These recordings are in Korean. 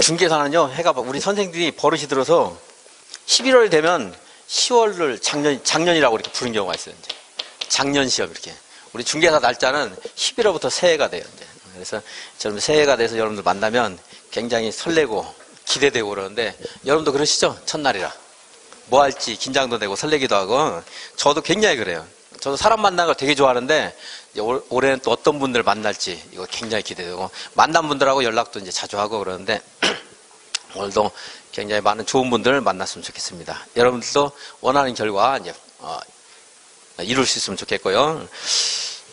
중개사는요, 해가 우리 선생님들이 버릇이 들어서 11월 되면 10월을 작년이라고 이렇게 부른 경우가 있어요. 이제 작년 시험 이렇게. 우리 중개사 날짜는 11월부터 새해가 돼요. 이제. 그래서 저는 새해가 돼서 여러분들 만나면 굉장히 설레고 기대되고 그러는데 여러분도 그러시죠? 첫날이라. 뭐 할지 긴장도 되고 설레기도 하고 저도 굉장히 그래요. 저도 사람 만나는 걸 되게 좋아하는데 이제 올해는 또 어떤 분들 만날지 이거 굉장히 기대되고 만난 분들하고 연락도 이제 자주 하고 그러는데 오늘도 굉장히 많은 좋은 분들을 만났으면 좋겠습니다. 여러분들도 원하는 결과 이제 이룰 수 있으면 좋겠고요.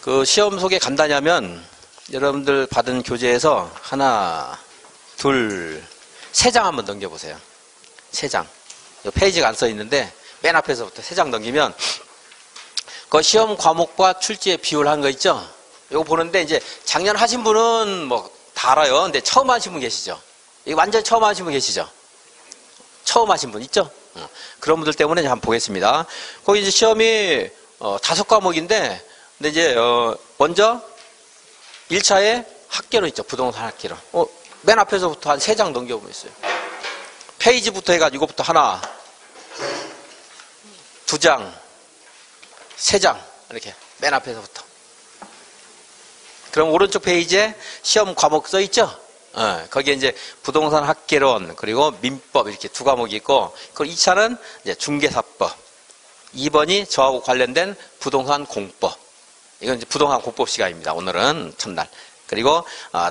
그 시험 소개 간단히 하면 여러분들 받은 교재에서 하나, 둘, 세 장 한번 넘겨보세요. 세 장. 페이지가 안 써 있는데 맨 앞에서부터 세 장 넘기면 그 시험 과목과 출제의 비율 한 거 있죠? 이거 보는데 이제 작년 하신 분은 뭐 다 알아요. 근데 처음 하신 분 계시죠? 이거 완전 처음 하신 분 계시죠? 처음 하신 분 있죠? 그런 분들 때문에 한번 보겠습니다. 거기 이제 시험이 5과목인데 근데 이제 먼저 1차에 학계론 있죠. 부동산 학계론. 맨 앞에서부터 한 3장 넘겨보겠어요. 페이지부터 해가지고 이것부터 하나, 2장, 3장 이렇게 맨 앞에서부터. 그럼 오른쪽 페이지에 시험 과목 써 있죠? 거기에 이제 부동산 학계론 그리고 민법 이렇게 2과목이 있고 그리고 2차는 이제 중개사법 2번이 저하고 관련된 부동산 공법 이건 이제 부동산 공법 시간입니다. 오늘은 첫날. 그리고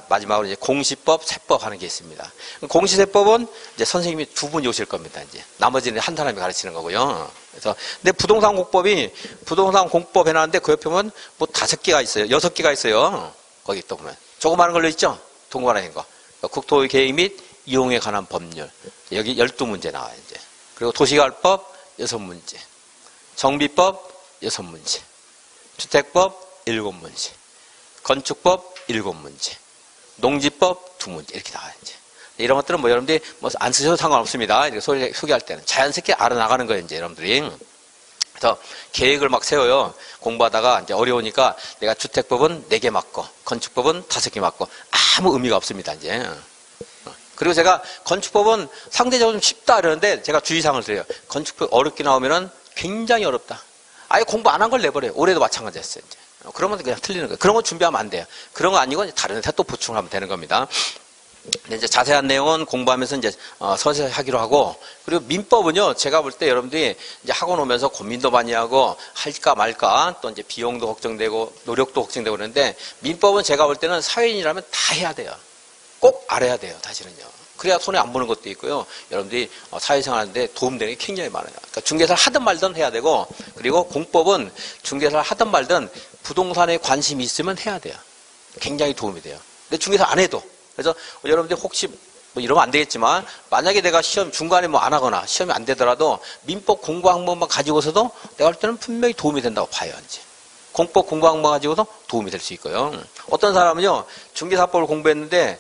마지막으로 이제 공시법, 세법 하는 게 있습니다. 공시세법은 이제 선생님이 2분이 오실 겁니다. 이제 나머지는 한 사람이 가르치는 거고요. 그래서 근데 부동산 공법이 부동산 공법 해놨는데 그 옆에 보면 뭐 5개가 있어요. 6개가 있어요. 거기 또 보면 조그마한 걸로 있죠. 동그라미 거. 국토의 계획 및 이용에 관한 법률 여기 12문제 나와요. 이제 그리고 도시개발법 6문제, 정비법 6문제, 주택법 7문제, 건축법 7문제, 농지법 2문제 이렇게 나와요. 이제 이런 것들은 뭐 여러분들이 뭐 안 쓰셔도 상관없습니다. 이렇게 소개할 때는 자연스럽게 알아나가는 거예요. 이제 여러분들이. 그래서 계획을 막 세워요. 공부하다가 이제 어려우니까 내가 주택법은 4개 맞고 건축법은 5개 맞고 아무 의미가 없습니다. 이제. 그리고 제가 건축법은 상대적으로 좀 쉽다 그러는데 제가 주의사항을 드려요. 건축법 어렵게 나오면은 굉장히 어렵다. 아예 공부 안 한 걸 내버려요. 올해도 마찬가지였어요. 이제. 그러면 그냥 틀리는 거예요. 그런 거 준비하면 안 돼요. 그런 거 아니고 다른 데 또 보충을 하면 되는 겁니다. 근데 이제 자세한 내용은 공부하면서 이제 서서히 하기로 하고 그리고 민법은요 제가 볼 때 여러분들이 이제 학원 오면서 고민도 많이 하고 할까 말까 또 이제 비용도 걱정되고 노력도 걱정되고 그러는데 민법은 제가 볼 때는 사회인이라면 다 해야 돼요. 꼭 알아야 돼요. 사실은요. 그래야 손해 안 보는 것도 있고요. 여러분들이 사회생활 하는데 도움되는 게 굉장히 많아요. 그러니까 중개사를 하든 말든 해야 되고 그리고 공법은 중개사를 하든 말든 부동산에 관심이 있으면 해야 돼요. 굉장히 도움이 돼요. 근데 중개사 안 해도 그래서 여러분들 혹시 뭐 이러면 안 되겠지만 만약에 내가 시험 중간에 뭐 안 하거나 시험이 안 되더라도 민법 공부 항목만 가지고서도 내가 할 때는 분명히 도움이 된다고 봐요. 이제 공법 공부 항목 가지고도 도움이 될 수 있고요. 어떤 사람은요 중개사법을 공부했는데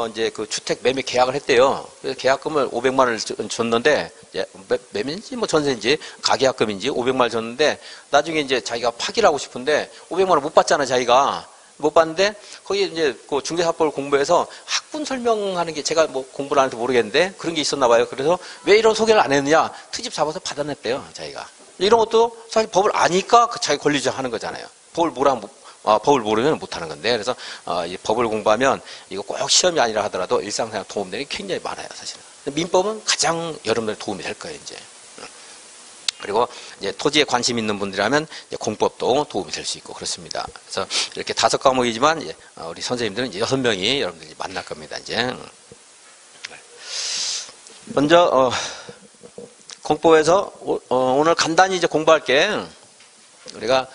이제 그 주택 매매 계약을 했대요. 그래서 계약금을 500만 원을 줬는데 이제 매매인지 뭐 전세인지 가계약금인지 500만 원을 줬는데 나중에 이제 자기가 파기를 하고 싶은데 500만 원 못 받잖아 자기가. 못 봤는데 거기 이제 그 중개사법을 공부해서 학분 설명하는 게 제가 뭐 공부를 안 해서 모르겠는데 그런 게 있었나 봐요. 그래서 왜 이런 소개를 안 했느냐 트집 잡아서 받아냈대요 자기가. 이런 것도 사실 법을 아니까 자기 권리 주장하는 거잖아요. 법을 모르면 못하는 건데 그래서 이 법을 공부하면 이거 꼭 시험이 아니라 하더라도 일상생활 도움되는 게 굉장히 많아요 사실은. 민법은 가장 여러분들 도움이 될 거예요 이제. 그리고 이제 토지에 관심 있는 분들이라면 이제 공법도 도움이 될 수 있고 그렇습니다. 그래서 이렇게 5과목이지만 이제 우리 선생님들은 이제 6명이 여러분들이 만날 겁니다. 이제 먼저 공법에서 오늘 간단히 이제 공부할게. 우리가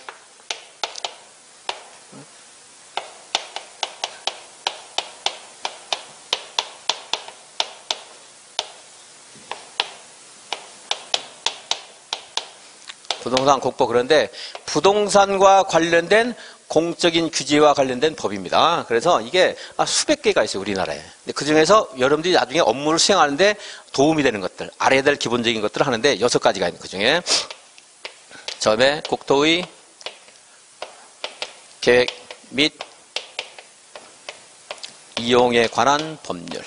부동산 공법 그런데 부동산과 관련된 공적인 규제와 관련된 법입니다. 그래서 이게 수백 개가 있어요 우리나라에. 근데 그 중에서 여러분들이 나중에 업무를 수행하는데 도움이 되는 것들, 알아야 될 기본적인 것들을 하는데 6가지가 있는 그 중에 처음에 국토의 계획 및 이용에 관한 법률.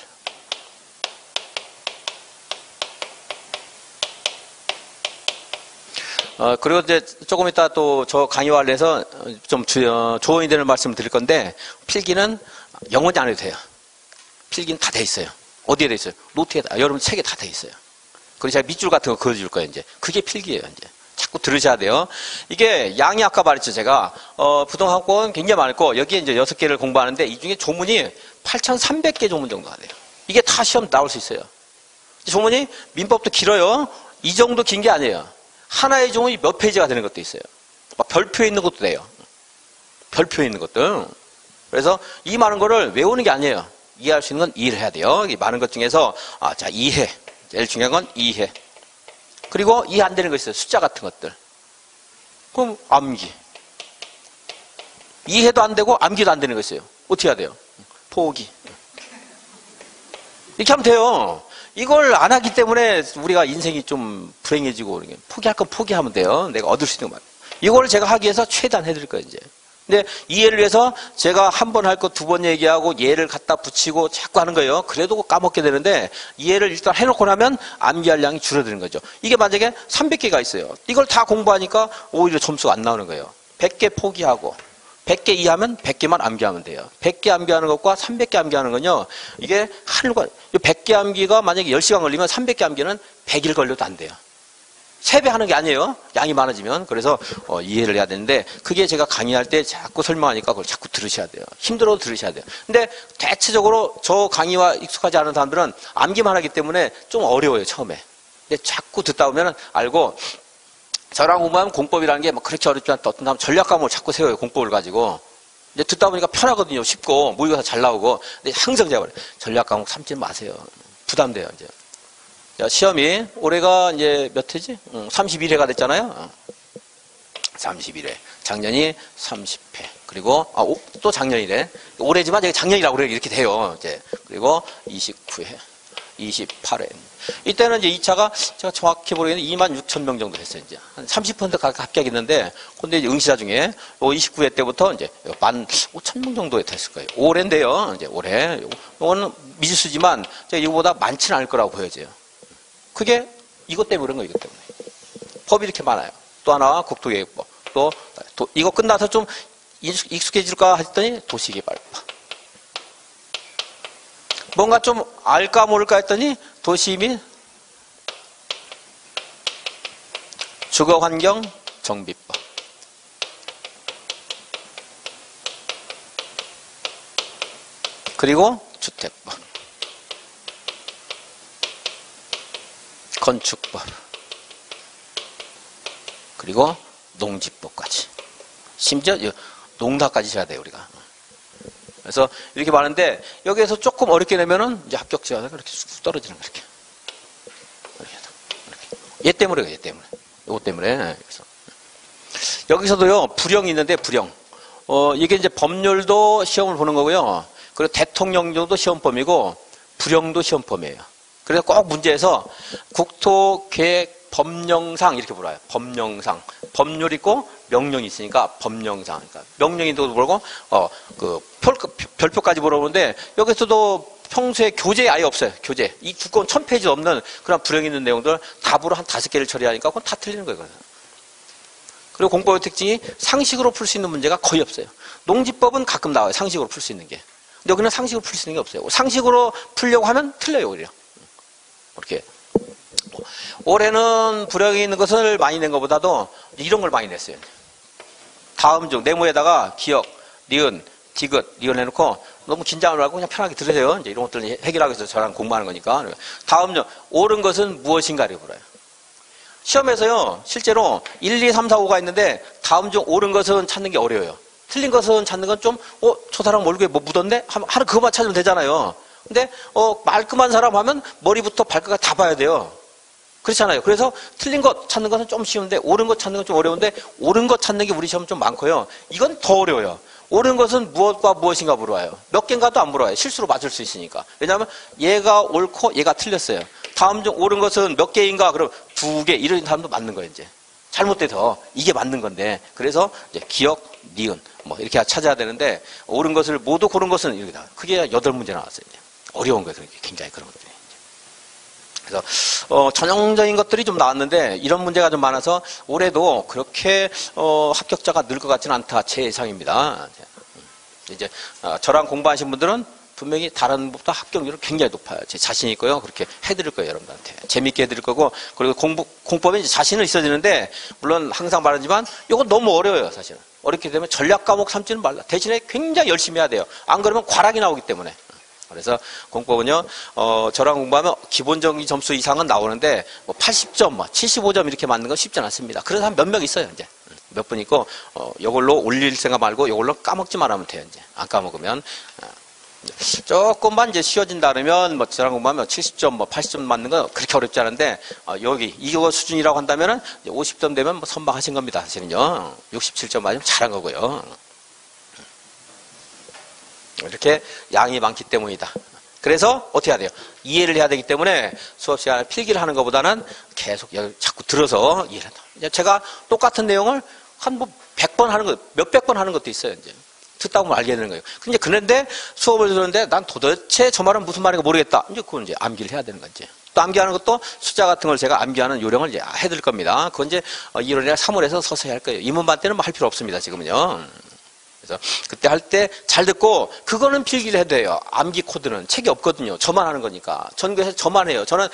그리고 이제 조금 이따 또 저 강의와 관련해서 좀 조언이 되는 말씀을 드릴 건데, 필기는 영원히 안 해도 돼요. 필기는 다 돼 있어요. 어디에 돼 있어요? 노트에다, 여러분 책에 다 돼 있어요. 그리고 제가 밑줄 같은 거 그어줄 거예요, 이제. 그게 필기예요, 이제. 자꾸 들으셔야 돼요. 이게 양이 아까 말했죠, 제가. 부동학원 굉장히 많고, 여기에 이제 6개를 공부하는데, 이 중에 조문이 8,300개 조문 정도가 돼요. 이게 다 시험 나올 수 있어요. 조문이 민법도 길어요. 이 정도 긴 게 아니에요. 하나의 조문이 몇 페이지가 되는 것도 있어요. 막 별표에 있는 것도 돼요. 별표에 있는 것들. 그래서 이 많은 거를 외우는 게 아니에요. 이해할 수 있는 건 이해를 해야 돼요. 이 많은 것 중에서, 자, 이해. 제일 중요한 건 이해. 그리고 이해 안 되는 거 있어요. 숫자 같은 것들. 그럼 암기. 이해도 안 되고 암기도 안 되는 거 있어요. 어떻게 해야 돼요? 포기. 이렇게 하면 돼요. 이걸 안 하기 때문에 우리가 인생이 좀 불행해지고, 포기할 건 포기하면 돼요. 내가 얻을 수 있는 거. 이걸 제가 하기 위해서 최대한 해드릴 거예요, 이제. 근데 이해를 위해서 제가 한 번 할 거 2번 얘기하고 예를 갖다 붙이고 자꾸 하는 거예요. 그래도 까먹게 되는데, 이해를 일단 해놓고 나면 암기할 양이 줄어드는 거죠. 이게 만약에 300개가 있어요. 이걸 다 공부하니까 오히려 점수가 안 나오는 거예요. 100개 포기하고 100개 이해하면 100개만 암기하면 돼요. 100개 암기하는 것과 300개 암기하는 건요, 이게 하늘과 100개 암기가 만약에 10시간 걸리면 300개 암기는 100일 걸려도 안 돼요. 3배 하는 게 아니에요. 양이 많아지면. 그래서 이해를 해야 되는데, 그게 제가 강의할 때 자꾸 설명하니까 그걸 자꾸 들으셔야 돼요. 힘들어도 들으셔야 돼요. 근데 대체적으로 저 강의와 익숙하지 않은 사람들은 암기만 하기 때문에 좀 어려워요, 처음에. 근데 자꾸 듣다 보면 알고, 저랑 공부하면 공법이라는 게 막 그렇게 어렵지 않다. 어떤 사람 전략 과목을 자꾸 세워요, 공법을 가지고. 근데 듣다 보니까 편하거든요. 쉽고, 모의고사 잘 나오고. 근데 항상 제가 그래요. 전략 과목 삼지 마세요. 부담돼요, 이제. 자, 시험이 올해가 이제 몇 회지? 31회가 됐잖아요. 31회. 작년이 30회. 그리고 또 작년이래. 올해지만 제가 작년이라고 그래요. 이렇게 돼요. 이제. 그리고 29회. 28회. 이때는 이제 2차가 제가 정확히 모르겠는데 26,000명 정도 됐어요. 이제 한 30% 합격했는데, 근데 이제 응시자 중에 29회 때부터 이제 15,000명 정도 됐을 거예요. 올해인데요. 이제 올해. 이거는 미지수지만 제가 이거보다 많지는 않을 거라고 보여져요. 그게 이것 때문에 그런 거예요, 이것 때문에. 법이 이렇게 많아요. 또 하나, 국토계획법. 또 이거 끝나서 좀 익숙해질까 했더니 도시개발법. 뭔가 좀 알까 모를까 했더니 도시 및 주거환경 정비법. 그리고 주택법. 건축법. 그리고 농지법까지. 심지어 농사까지 해야 돼요, 우리가. 그래서 이렇게 많은데, 여기에서 조금 어렵게 내면은 이제 합격지가 이렇게 쑥 떨어지는 거예요, 이렇게. 얘 때문에 그래요, 얘 때문에. 요거 때문에. 그래서. 여기서도요, 불형이 있는데, 불형. 이게 이제 법률도 시험을 보는 거고요. 그리고 대통령령도 시험범위고, 불형도 시험범위예요. 그래서 꼭 문제에서 국토계획 법령상 이렇게 불러요. 법령상. 법률 있고 명령이 있으니까 법령상. 그러니까 명령이도 물어보고, 별표까지 물어보는데, 여기서도 평소에 교재 아예 없어요. 교재. 이 두꺼운 1000페이지 없는 그런 불형 있는 내용들 답으로 한 5개를 처리하니까 그건 다 틀리는 거예요. 그리고 공법의 특징이 상식으로 풀 수 있는 문제가 거의 없어요. 농지법은 가끔 나와요. 상식으로 풀 수 있는 게. 근데 여기는 상식으로 풀 수 있는 게 없어요. 상식으로 풀려고 하면 틀려요, 오히려. 이렇게. 올해는 불형이 있는 것을 많이 낸 것보다도 이런 걸 많이 냈어요. 다음 중 네모에다가 기역, 니은, 디귿, 리을 해놓고 너무 긴장을 하고 그냥 편하게 들으세요. 이제 이런 것들을 해결하기 위해서 저랑 공부하는 거니까. 다음 중 옳은 것은 무엇인가를 물어요. 시험에서요, 실제로 1, 2, 3, 4, 5가 있는데 다음 중 옳은 것은 찾는 게 어려워요. 틀린 것은 찾는 건 좀, 저 사람 얼굴에 뭐 묻었네? 하루 그거만 찾으면 되잖아요. 근데, 말끔한 사람 하면 머리부터 발끝까지 다 봐야 돼요. 그렇잖아요. 그래서 틀린 것 찾는 것은 좀 쉬운데, 옳은 것 찾는 건 좀 어려운데, 옳은 것 찾는 게 우리 시험은 좀 많고요. 이건 더 어려워요. 옳은 것은 무엇과 무엇인가 물어봐요. 몇 개인가도 안 물어봐요. 실수로 맞을 수 있으니까. 왜냐하면 얘가 옳고 얘가 틀렸어요. 다음 중 옳은 것은 몇 개인가? 그럼 2개. 이런 사람도 맞는 거예요, 이제. 잘못돼서 이게 맞는 건데. 그래서 이제 기역, 니은, 뭐 이렇게 찾아야 되는데, 옳은 것을 모두 고른 것은 이렇게 다. 그게 8문제 나왔어요. 이제. 어려운 거예요, 굉장히 그런 것들이. 그래서 전형적인 것들이 좀 나왔는데 이런 문제가 좀 많아서 올해도 그렇게 합격자가 늘 것 같지는 않다. 제 예상입니다. 이제 저랑 공부하신 분들은 분명히 다른 것보다 합격률은 굉장히 높아요. 제 자신 있고요. 그렇게 해드릴 거예요, 여러분들한테. 재밌게 해드릴 거고, 그리고 공법에 이제 자신은 있어야 되는데, 물론 항상 말하지만, 이건 너무 어려워요, 사실은. 어렵기 때문에 전략 과목 삼지는 말라. 대신에 굉장히 열심히 해야 돼요. 안 그러면 과락이 나오기 때문에. 그래서 공법은요, 저랑 공부하면 기본적인 점수 이상은 나오는데, 뭐 80점, 뭐 75점 이렇게 맞는 건 쉽지 않습니다. 그래서 한 몇 명 있어요, 이제. 몇 분 있고, 요걸로 올릴 생각 말고, 요걸로 까먹지 말하면 돼요, 이제. 안 까먹으면. 조금만 이제 쉬워진다 그러면 뭐 저랑 공부하면 70점 뭐 80점 맞는 건 그렇게 어렵지 않은데 여기 이거 수준이라고 한다면은 50점 되면 뭐 선방하신 겁니다. 사실은요. 67점 맞으면 잘한 거고요. 이렇게 양이 많기 때문이다. 그래서 어떻게 해야 돼요? 이해를 해야 되기 때문에 수업 시간에 필기를 하는 것보다는 계속 자꾸 들어서 이해를 한다. 제가 똑같은 내용을 한 뭐 100번 하는 거, 몇백 번 하는 것도 있어요, 이제. 듣다 보면 알게 되는 거예요. 근데 그런데 수업을 들었는데 난 도대체 저 말은 무슨 말인가 모르겠다. 이제 그건 이제 암기를 해야 되는 거지. 또 암기하는 것도 숫자 같은 걸 제가 암기하는 요령을 이제 해드릴 겁니다. 그건 이제 1월이나 3월에서 서서히 할 거예요. 입문반 때는 뭐 할 필요 없습니다, 지금은요. 그래서 그때 할 때 잘 듣고 그거는 필기를 해도 돼요. 암기 코드는 책이 없거든요. 저만 하는 거니까. 전교에서 저만 해요. 저는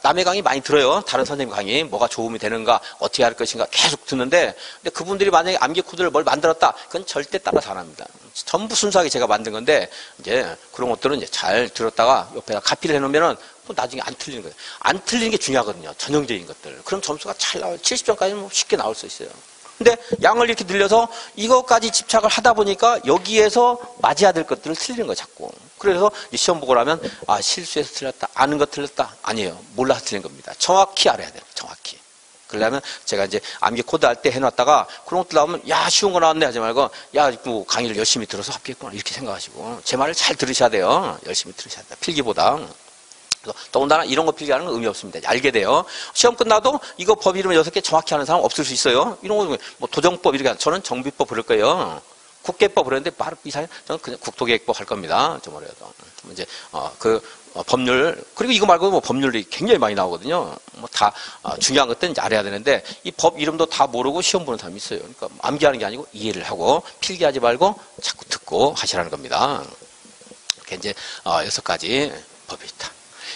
남의 강의 많이 들어요. 다른 선생님 강의 뭐가 도움이 되는가 어떻게 할 것인가 계속 듣는데 근데 그분들이 만약에 암기 코드를 뭘 만들었다 그건 절대 따라서 안 합니다. 전부 순수하게 제가 만든 건데 이제 그런 것들은 이제 잘 들었다가 옆에다 카피를 해놓으면은 또 나중에 안 틀리는 거예요. 안 틀리는 게 중요하거든요. 전형적인 것들. 그럼 점수가 잘 나와요. 70점까지는 쉽게 나올 수 있어요. 근데 양을 이렇게 늘려서 이것까지 집착을 하다 보니까 여기에서 맞아야 될 것들을 틀리는 거예요, 자꾸. 그래서 시험 보고 나면 실수해서 틀렸다. 아는 거 틀렸다. 아니에요. 몰라서 틀린 겁니다. 정확히 알아야 돼요. 정확히. 그러려면 제가 이제 암기 코드 할 때 해놨다가 그런 것들 나오면 쉬운 거 나왔네 하지 말고 뭐 강의를 열심히 들어서 합격했구나 이렇게 생각하시고 제 말을 잘 들으셔야 돼요. 열심히 들으셔야 돼요. 필기보다. 더군다나 이런 거 필기하는 건 의미 없습니다. 알게 돼요. 시험 끝나도 이거 법 이름 6개 정확히 하는 사람 없을 수 있어요. 이런 거 뭐 도정법 이렇게 저는 정비법 부를 거예요. 국계법 부르는데 바로 이상해. 저는 그냥 국토계획법 할 겁니다. 좀 어려도. 이제 법률 그리고 이거 말고 뭐 법률이 굉장히 많이 나오거든요. 뭐 다 중요한 것들은 이제 알아야 되는데 이 법 이름도 다 모르고 시험 보는 사람이 있어요. 그러니까 암기하는 게 아니고 이해를 하고 필기하지 말고 자꾸 듣고 하시라는 겁니다. 이렇게 이제 6가지 법이 있다.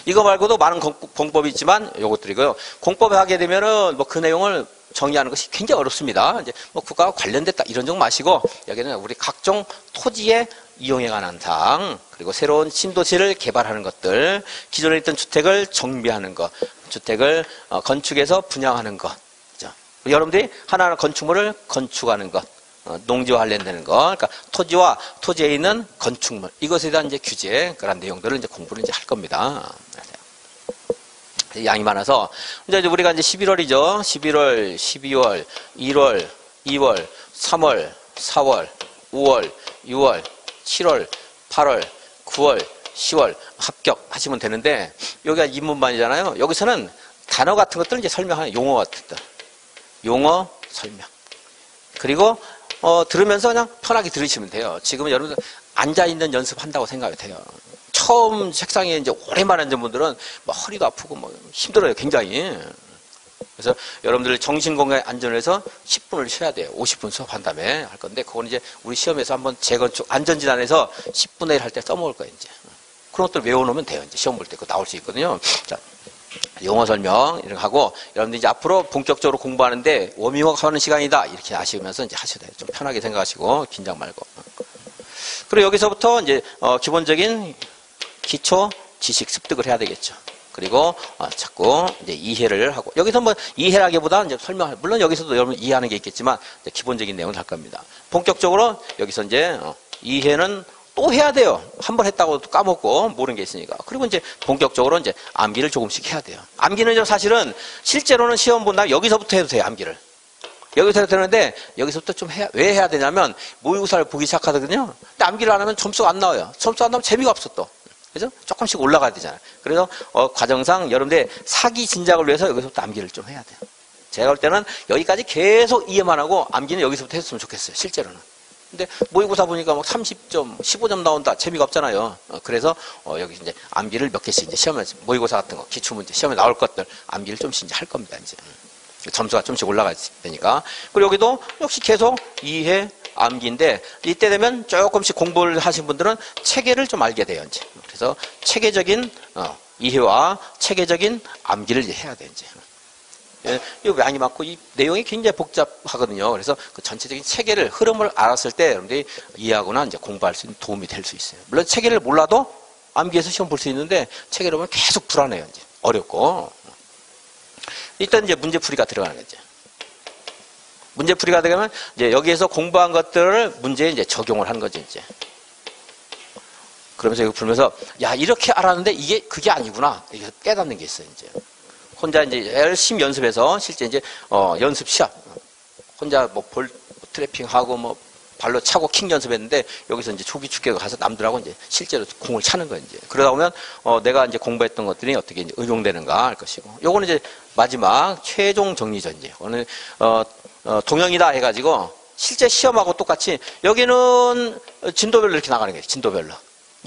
이거 말고도 많은 공법이 있지만 요것들이고요. 공법을 하게 되면은 뭐 그 내용을 정리하는 것이 굉장히 어렵습니다. 이제 뭐 국가와 관련됐다 이런 종 마시고 여기는 우리 각종 토지에 이용에 관한 사항 그리고 새로운 신도시를 개발하는 것들 기존에 있던 주택을 정비하는 것 주택을 건축해서 분양하는 것 그죠? 여러분들이 하나하나 건축물을 건축하는 것 농지와 관련되는 거, 그러니까 토지와 토지에 있는 건축물 이것에 대한 이제 규제 그런 내용들을 이제 공부를 이제 할 겁니다. 양이 많아서 이제 우리가 이제 11월이죠. 11월, 12월, 1월, 2월, 3월, 4월, 5월, 6월, 7월, 8월, 9월, 10월 합격하시면 되는데 여기가 입문반이잖아요. 여기서는 단어 같은 것들을 이제 설명하는 용어 같은 것들, 용어 설명 그리고 들으면서 그냥 편하게 들으시면 돼요. 지금 여러분들 앉아있는 연습한다고 생각이 돼요. 처음 책상에 이제 오랜만에 앉은 분들은 뭐 허리도 아프고 뭐 힘들어요. 굉장히. 그래서 여러분들 정신건강에 안전해서 10분을 쉬어야 돼요. 50분 수업한 다음에 할 건데 그건 이제 우리 시험에서 한번 재건축 안전진단에서 10분의 1 할 때 써먹을 거예요. 이제. 그런 것들 외워놓으면 돼요. 이제 시험 볼 때 그거 나올 수 있거든요. 자. 용어 설명 이렇게 하고 여러분들 이제 앞으로 본격적으로 공부하는데 워밍업 하는 시간이다 이렇게 아시면서 이제 하셔야 돼요. 좀 편하게 생각하시고 긴장 말고. 그리고 여기서부터 이제 기본적인 기초 지식 습득을 해야 되겠죠. 그리고 자꾸 이제 이해를 하고 여기서 뭐 이해라기보다 이제 설명 물론 여기서도 여러분 이해하는 게 있겠지만 기본적인 내용을 할 겁니다. 본격적으로 여기서 이제 이해는 또 해야 돼요. 한 번 했다고 또 까먹고 모르는 게 있으니까. 그리고 이제 본격적으로 이제 암기를 조금씩 해야 돼요. 암기는 사실은 실제로는 시험 본다면 여기서부터 해도 돼요. 암기를. 여기서 해도 되는데 여기서부터 좀 왜 해야 되냐면 모의고사를 보기 시작하거든요. 근데 암기를 안 하면 점수가 안 나와요. 점수 안 나오면 재미가 없어 또. 그죠? 조금씩 올라가야 되잖아요. 그래서 과정상 여러분들 사기 진작을 위해서 여기서부터 암기를 좀 해야 돼요. 제가 볼 때는 여기까지 계속 이해만 하고 암기는 여기서부터 했으면 좋겠어요. 실제로는. 근데 모의고사 보니까 막 30점, 15점 나온다. 재미가 없잖아요. 그래서 여기 이제 암기를 몇 개씩 이제 시험에 모의고사 같은 거, 기출문제 시험에 나올 것들 암기를 좀씩 이제 할 겁니다. 이제 점수가 좀씩 올라가야 되니까. 그리고 여기도 역시 계속 이해 암기인데 이때 되면 조금씩 공부를 하신 분들은 체계를 좀 알게 돼요. 이제 그래서 체계적인 이해와 체계적인 암기를 이제 해야 돼 이제. 이 양이 많고 이 내용이 굉장히 복잡하거든요. 그래서 그 전체적인 체계를 흐름을 알았을 때 여러분들이 이해하거나 이제 공부할 수 있는 도움이 될 수 있어요. 물론 체계를 몰라도 암기해서 시험 볼 수 있는데 체계를 보면 계속 불안해요. 이제 어렵고 일단 이제 문제풀이가 들어가는 거죠. 문제풀이가 들어가면 이제 여기에서 공부한 것들을 문제에 이제 적용을 하는 거죠. 이제 그러면서 이거 풀면서 야 이렇게 알았는데 이게 그게 아니구나 이게 깨닫는 게 있어요. 이제. 혼자 이제 열심히 연습해서 실제 이제 연습 시합 혼자 뭐 볼 트래핑하고 뭐 발로 차고 킥 연습했는데 여기서 이제 조기 축구가 가서 남들하고 이제 실제로 공을 차는 거예요. 이제 그러다 보면 내가 이제 공부했던 것들이 어떻게 이제 응용되는가 할 것이고 요거는 이제 마지막 최종 정리죠. 이제 오늘 동영이다 해가지고 실제 시험하고 똑같이 여기는 진도별로 이렇게 나가는 거예요. 진도별로.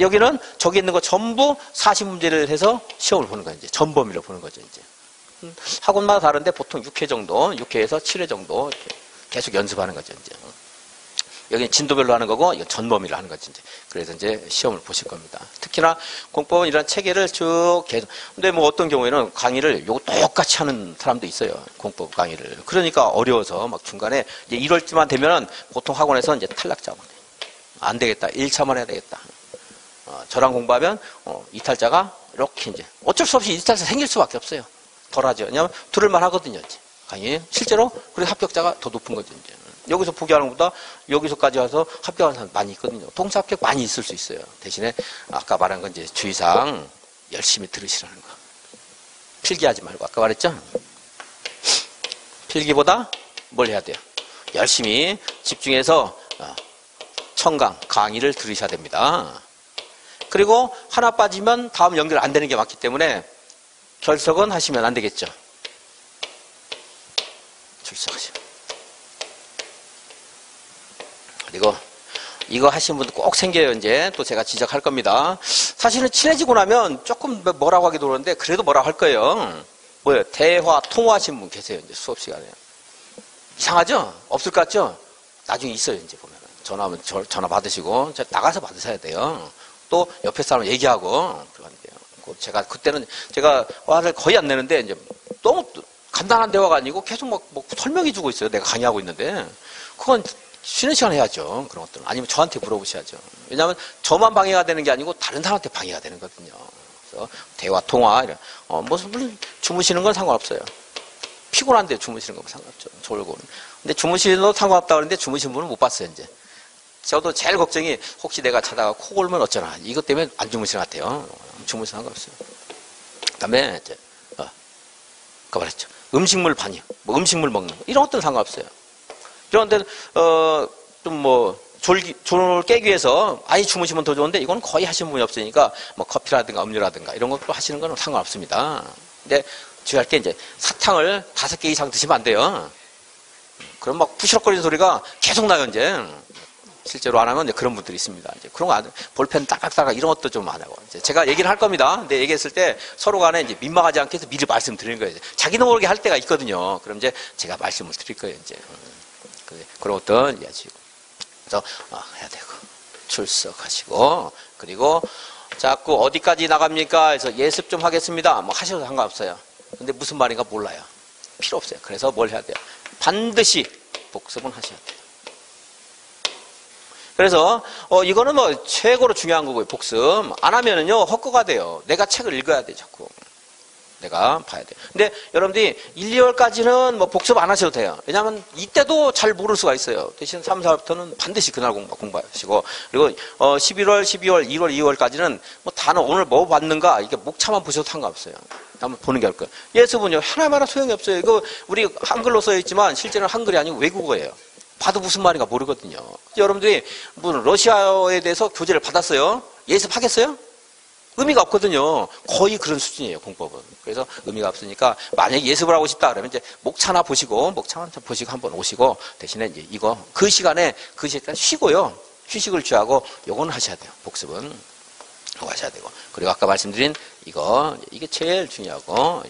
여기는 저기 있는 거 전부 40문제를 해서 시험을 보는 거예요. 이제 전범위를 보는 거죠. 이제. 학원마다 다른데 보통 6회 정도, 6회에서 7회 정도 이렇게 계속 연습하는 거죠. 이제. 여기는 진도별로 하는 거고, 이거 전범위를 하는 거죠. 이제. 그래서 이제 시험을 보실 겁니다. 특히나 공법은 이런 체계를 쭉 계속. 근데 뭐 어떤 경우에는 강의를 요거 똑같이 하는 사람도 있어요. 공법 강의를. 그러니까 어려워서 막 중간에 이제 1월쯤만 되면은 보통 학원에서 이제 탈락자고. 안 되겠다. 1차만 해야 되겠다. 저랑 공부하면 이탈자가 이렇게 이제 어쩔 수 없이 이탈자 생길 수밖에 없어요. 덜하죠. 왜냐하면 들을만 하거든요. 이제. 강의 실제로 그래서 합격자가 더 높은 거죠. 이제. 여기서 포기하는 것보다 여기서까지 와서 합격하는 사람 많이 있거든요. 동사 합격 많이 있을 수 있어요. 대신에 아까 말한 건 이제 주의사항 열심히 들으시라는 거. 필기하지 말고 아까 말했죠. 필기보다 뭘 해야 돼요? 열심히 집중해서 청강 강의를 들으셔야 됩니다. 그리고 하나 빠지면 다음 연결 안 되는 게 맞기 때문에 결석은 하시면 안 되겠죠. 출석하시면. 그리고 이거 하신 분들 꼭 생겨요. 이제 또 제가 지적할 겁니다. 사실은 친해지고 나면 조금 뭐라고 하기도 그러는데 그래도 뭐라고 할 거예요. 뭐예요? 대화, 통화하신 분 계세요. 이제 수업 시간에. 이상하죠? 없을 것 같죠? 나중에 있어요. 이제 보면. 전화하면 전화 받으시고 나가서 받으셔야 돼요. 또 옆에 사람 얘기하고 그러는데요. 제가 그때는 제가 화를 거의 안 내는데 이제 너무 간단한 대화가 아니고 계속 뭐 설명해 주고 있어요. 내가 강의하고 있는데 그건 쉬는 시간 해야죠. 그런 것들은 아니면 저한테 물어보셔야죠. 왜냐하면 저만 방해가 되는 게 아니고 다른 사람한테 방해가 되는 거거든요. 그래서 대화, 통화 이런 물론 주무시는 건 상관없어요. 피곤한데 주무시는 건 상관없죠. 졸고. 근데 주무시는 건 상관없다 그러는데 주무신 분은 못 봤어요. 이제. 저도 제일 걱정이 혹시 내가 자다가 코 골면 어쩌나 이것 때문에 안 주무시는 것 같아요. 주무시는 거 없어요. 그다음에 이제 그 말했죠. 음식물 반입, 뭐 음식물 먹는 거 이런 것들은 상관없어요. 이런 데는 좀 뭐 졸을 깨기 위해서 아예 주무시면 더 좋은데 이건 거의 하시는 분이 없으니까 뭐 커피라든가 음료라든가 이런 것도 하시는 건 상관없습니다. 근데 주의할 게 이제 사탕을 5개 이상 드시면 안 돼요. 그럼 막 부시럭거리는 소리가 계속 나요 이제. 실제로 안 하면 이제 그런 분들이 있습니다. 이제 그런 거 안, 볼펜 따깍따깍 이런 것도 좀 안 하고. 이제 제가 얘기를 할 겁니다. 근데 얘기했을 때 서로 간에 이제 민망하지 않게 해서 미리 말씀드리는 거예요. 자기도 모르게 할 때가 있거든요. 그럼 이제 제가 말씀을 드릴 거예요. 이제. 그런 것들 이해하시고. 그래서 해야 되고. 출석하시고. 그리고 자꾸 어디까지 나갑니까? 해서 예습 좀 하겠습니다. 뭐 하셔도 상관없어요. 근데 무슨 말인가 몰라요. 필요 없어요. 그래서 뭘 해야 돼요? 반드시 복습은 하셔야 돼요. 그래서 이거는 뭐 최고로 중요한 거고요. 복습 안 하면은요 헛거가 돼요. 내가 책을 읽어야 돼 자꾸. 내가 봐야 돼. 근데 여러분들이 1, 2월까지는 뭐 복습 안 하셔도 돼요. 왜냐하면 이때도 잘 모를 수가 있어요. 대신 3, 4월부터는 반드시 그날 공부하시고 그리고 11월, 12월, 1월, 2월까지는 뭐 단어 오늘 뭐 봤는가 이게 목차만 보셔도 상관없어요. 한번 보는 게 할 거예요. 예습은요 하나마나 소용이 없어요. 이거 우리 한글로 써 있지만 실제는 한글이 아니고 외국어예요. 봐도 무슨 말인가 모르거든요. 여러분들이 뭐 러시아어에 대해서 교재를 받았어요. 예습하겠어요? 의미가 없거든요. 거의 그런 수준이에요, 공법은. 그래서 의미가 없으니까 만약에 예습을 하고 싶다 그러면 이제 목차나 보시고, 목차나 보시고 한번 오시고 대신에 이제 이거 그 시간에 쉬고요. 휴식을 취하고 요거는 하셔야 돼요. 복습은. 이거 하셔야 되고. 그리고 아까 말씀드린 이게 제일 중요하고,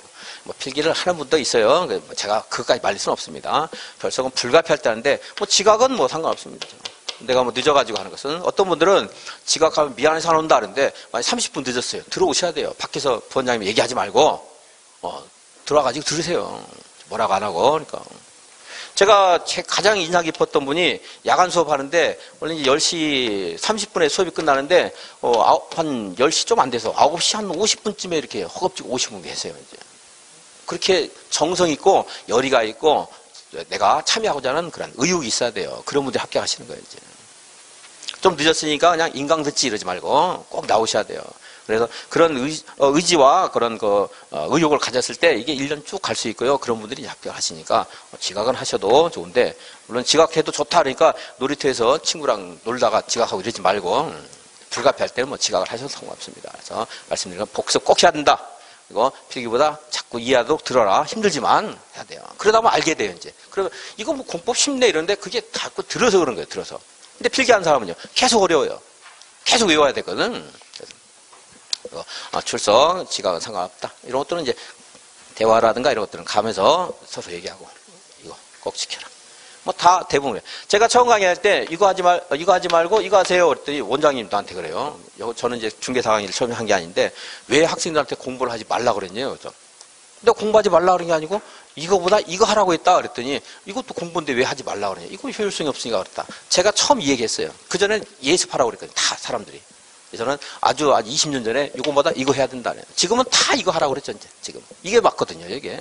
뭐 필기를 하는 분도 있어요. 제가 그것까지 말릴 수는 없습니다. 결석은 불가피하다는데, 뭐 지각은 뭐 상관없습니다. 내가 뭐 늦어가지고 하는 것은 어떤 분들은 지각하면 미안해서 안 온다 하는데 만약 30분 늦었어요. 들어오셔야 돼요. 밖에서 부원장님이 얘기하지 말고 들어와가지고 들으세요. 뭐라고 안 하고. 그러니까 제가 가장 인상 깊었던 분이 야간 수업하는데 원래 이제 10시 30분에 수업이 끝나는데 한 10시 좀 안 돼서 9시 한 50분쯤에 이렇게 허겁지겁 오시는 분 계세요. 이제 그렇게 정성 있고 열의가 있고 내가 참여하고자 하는 그런 의욕이 있어야 돼요. 그런 분들이 합격하시는 거예요. 이제 좀 늦었으니까 그냥 인강 듣지 이러지 말고 꼭 나오셔야 돼요. 그래서 그런 의지와 그런 의욕을 가졌을 때 이게 1년 쭉 갈 수 있고요. 그런 분들이 합격하시니까 지각은 하셔도 좋은데, 물론 지각해도 좋다 그러니까 놀이터에서 친구랑 놀다가 지각하고 이러지 말고 불가피할 때는 뭐 지각을 하셔도 상관없습니다. 그래서 말씀드린 건 복습 꼭 해야 된다. 그리고 필기보다 자꾸 이해하도록 들어라. 힘들지만 해야 돼요. 그러다 보면 알게 돼요, 이제. 그러면 이거 뭐 공법 쉽네 이러는데 그게 자꾸 들어서 그런 거예요, 들어서. 근데 필기하는 사람은요, 계속 어려워요. 계속 외워야 되거든. 출석, 지각은 상관없다. 이런 것들은 이제 대화라든가 이런 것들은 가면서 서로 얘기하고, 이거 꼭 지켜라. 뭐 다 대부분이에요. 제가 처음 강의할 때 이거 하지 말고 이거 하세요. 그랬더니 원장님 나한테 그래요. 저는 이제 중개사 강의를 처음에 한 게 아닌데 왜 학생들한테 공부를 하지 말라 그랬냐요. 근데 공부하지 말라 그런 게 아니고 이거보다 이거 하라고 했다 그랬더니 이것도 공부인데 왜 하지 말라 그러냐. 이거 효율성이 없으니까 그랬다. 제가 처음 이 얘기했어요. 그전엔 예습하라고 그랬거든요. 다 사람들이. 저는 아주 20년 전에 이거보다 이거 해야 된다. 지금은 다 이거 하라고 그랬죠. 이제 지금 이게 맞거든요. 이게.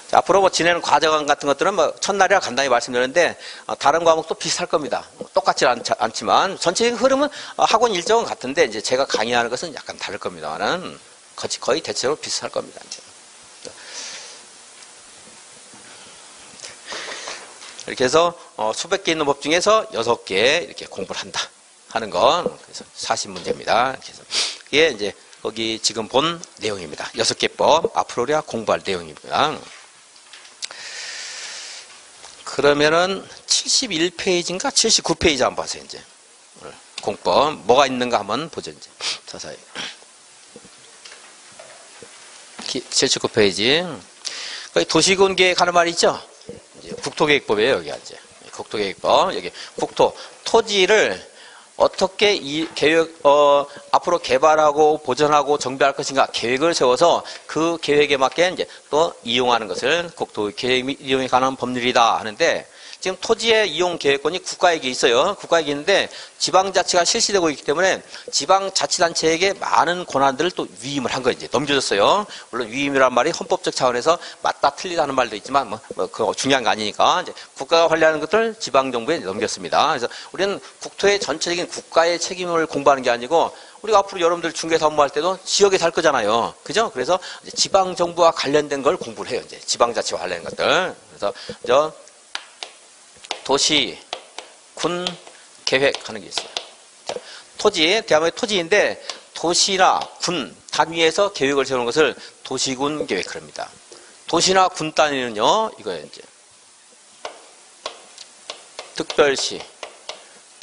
자, 앞으로 뭐 지내는 과정 같은 것들은 뭐 첫날이라 간단히 말씀드렸는데 다른 과목도 비슷할 겁니다. 똑같지 않지만 전체적인 흐름은 학원 일정은 같은데 이제 제가 강의하는 것은 약간 다를 겁니다만은 거의 대체로 비슷할 겁니다. 이제. 이렇게 해서 수백 개 있는 법 중에서 6개 이렇게 공부를 한다 하는 건 그래서 40문제입니다. 그래서 이게 이제 거기 지금 본 내용입니다. 6개 법 앞으로 우리가 공부할 내용입니다. 그러면은 71페이지인가 79페이지 한번 보세요. 이제 공법 뭐가 있는가 한번 보죠. 이제 서서히 79페이지 거기 도시군 계획하는 말이 있죠. 이제 국토계획법이에요. 여기가 이제 국토계획법 여기 국토 토지를 어떻게 이 계획 앞으로 개발하고 보존하고 정비할 것인가 계획을 세워서 그 계획에 맞게 이제 또 이용하는 것을 국토 계획 및 이용에 관한 법률이다 하는데 지금 토지의 이용 계획권이 국가에게 있어요. 국가에게 있는데 지방자치가 실시되고 있기 때문에 지방자치단체에게 많은 권한들을 또 위임을 한 거예요. 이제 넘겨줬어요. 물론 위임이란 말이 헌법적 차원에서 맞다 틀리다 하는 말도 있지만 그거 중요한 거 아니니까 이제 국가가 관리하는 것들 지방정부에 넘겼습니다. 그래서 우리는 국토의 전체적인 국가의 책임을 공부하는 게 아니고 우리가 앞으로 여러분들 중개사 업무할 때도 지역에 살 거잖아요. 그죠? 그래서 지방정부와 관련된 걸 공부를 해요. 이제 지방자치와 관련된 것들. 그래서 도시, 군, 계획하는 게 있어요. 자, 토지, 대한민국의 토지인데 도시나 군 단위에서 계획을 세우는 것을 도시군 계획을 합니다. 도시나 군 단위는요, 이거예요, 이제. 특별시,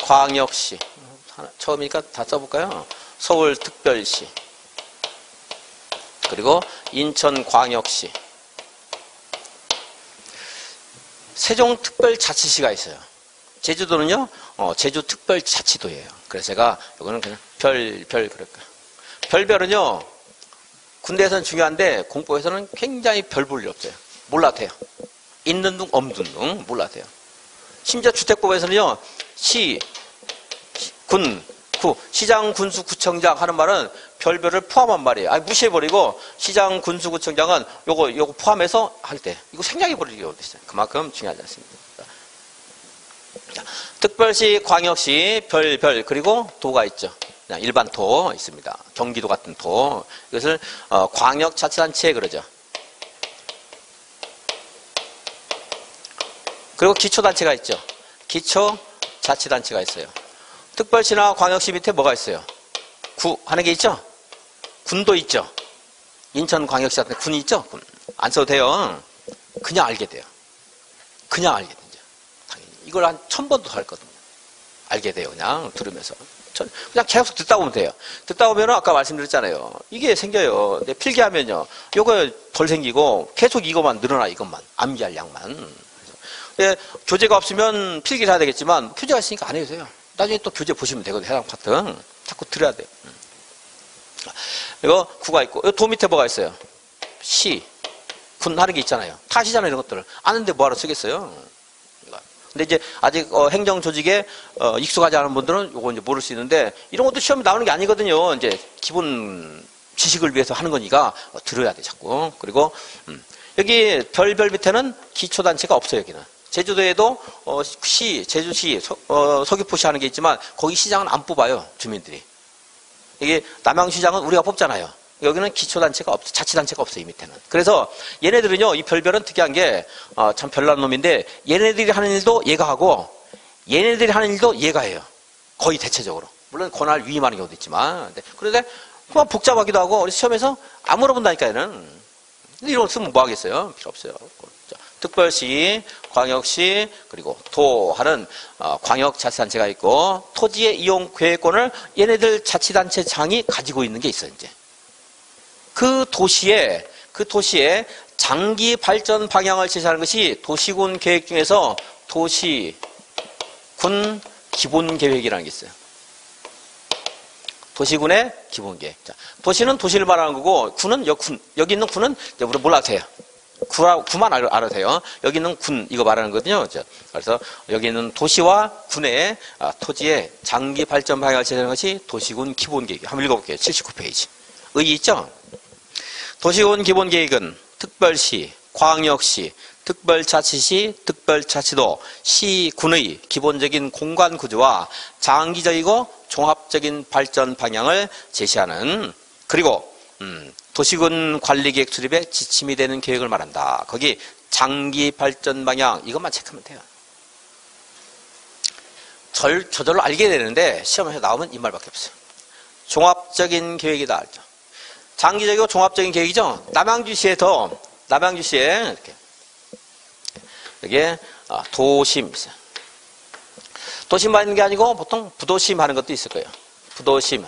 광역시, 처음이니까 다 써볼까요? 서울특별시, 그리고 인천광역시, 세종특별자치시가 있어요. 제주도는요, 제주특별자치도예요. 그래서 제가 이거는 그냥 그럴까요? 별은요, 군대에서는 중요한데 공법에서는 굉장히 별 볼 일 없어요. 몰라도 돼요. 있는 둥 없는 둥 몰라도 돼요. 심지어 주택법에서는요, 시, 군, 구, 시장, 군수, 구청장 하는 말은 별별을 포함한 말이에요. 아니, 무시해버리고 시장, 군수, 구청장은 요거 포함해서 할 때 이거 생략해버리기 어딨어요. 그만큼 중요하지 않습니다. 자, 특별시, 광역시, 별 그리고 도가 있죠. 그냥 일반 도 있습니다. 경기도 같은 도. 이것을 광역자치단체 그러죠. 그리고 기초단체가 있죠. 기초 자치단체가 있어요. 특별시나 광역시 밑에 뭐가 있어요? 구 하는 게 있죠? 군도 있죠? 인천광역시 같은 군이 있죠? 군. 안 써도 돼요. 그냥 알게 돼요. 그냥 알게 되죠. 당연히. 이걸 한 1000번도 더 했거든요. 알게 돼요. 그냥 들으면서. 그냥 계속 듣다 보면 돼요. 듣다 보면 아까 말씀드렸잖아요. 이게 생겨요. 근데 필기하면요. 요거 덜 생기고 계속 이것만 늘어나, 이것만. 암기할 양만. 그래서 교재가 없으면 필기를 해야 되겠지만 교재가 있으니까 안 해도 돼요. 나중에 또 교재 보시면 되거든요. 해당 파트. 자꾸 들어야 돼요. 이거 구가 있고, 도 밑에 뭐가 있어요? 시, 군 하는 게 있잖아요. 다 아시잖아요, 이런 것들을. 아는데 뭐하러 쓰겠어요? 근데 이제 아직 행정 조직에 익숙하지 않은 분들은 요거 이제 모를 수 있는데, 이런 것도 시험에 나오는 게 아니거든요. 이제 기본 지식을 위해서 하는 거니까 들어야 돼, 자꾸. 그리고 여기 별별 밑에는 기초단체가 없어요, 여기는. 제주도에도 시, 제주시, 서귀포시 하는 게 있지만 거기 시장은 안 뽑아요, 주민들이. 이게 남양시장은 우리가 뽑잖아요. 여기는 기초단체가 없어, 자치단체가 없어요, 이 밑에는. 그래서 얘네들은요, 이 별별은 특이한 게, 참 별난 놈인데, 얘네들이 하는 일도 얘가 하고, 얘네들이 하는 일도 얘가 해요. 거의 대체적으로. 물론 권한을 위임하는 경우도 있지만. 그런데 그만 복잡하기도 하고, 우리 시험에서 안 물어본다니까, 얘는. 근데 이런 거 쓰면 뭐 하겠어요? 필요 없어요. 특별시, 광역시, 그리고 도 하는 광역자치단체가 있고, 토지의 이용 계획권을 얘네들 자치단체장이 가지고 있는 게 있어요, 이제. 그 도시에 장기 발전 방향을 제시하는 것이 도시군 계획 중에서 도시군 기본 계획이라는 게 있어요. 도시군의 기본 계획. 자, 도시는 도시를 말하는 거고, 군은 여기 있는 군은 우리 몰라도 돼요. 구만 알아도 돼요. 여기 있는 군 이거 말하는 거거든요. 그래서 여기 있는 도시와 군의 토지의 장기 발전 방향을 제시하는 것이 도시군 기본 계획. 한번 읽어볼게요. 79페이지. 의의 있죠? 도시군 기본계획은 특별시, 광역시, 특별자치시, 특별자치도, 시, 군의 기본적인 공간구조와 장기적이고 종합적인 발전 방향을 제시하는, 그리고 도시군 관리계획 수립에 지침이 되는 계획을 말한다. 거기 장기 발전 방향 이것만 체크하면 돼요. 저절로 알게 되는데 시험에서 나오면 이 말밖에 없어요. 종합적인 계획이다. 알죠? 장기적이고 종합적인 계획이죠. 남양주시에 이렇게 여기에 도심 있어요. 도심 하는 게 아니고 보통 부도심 하는 것도 있을 거예요. 부도심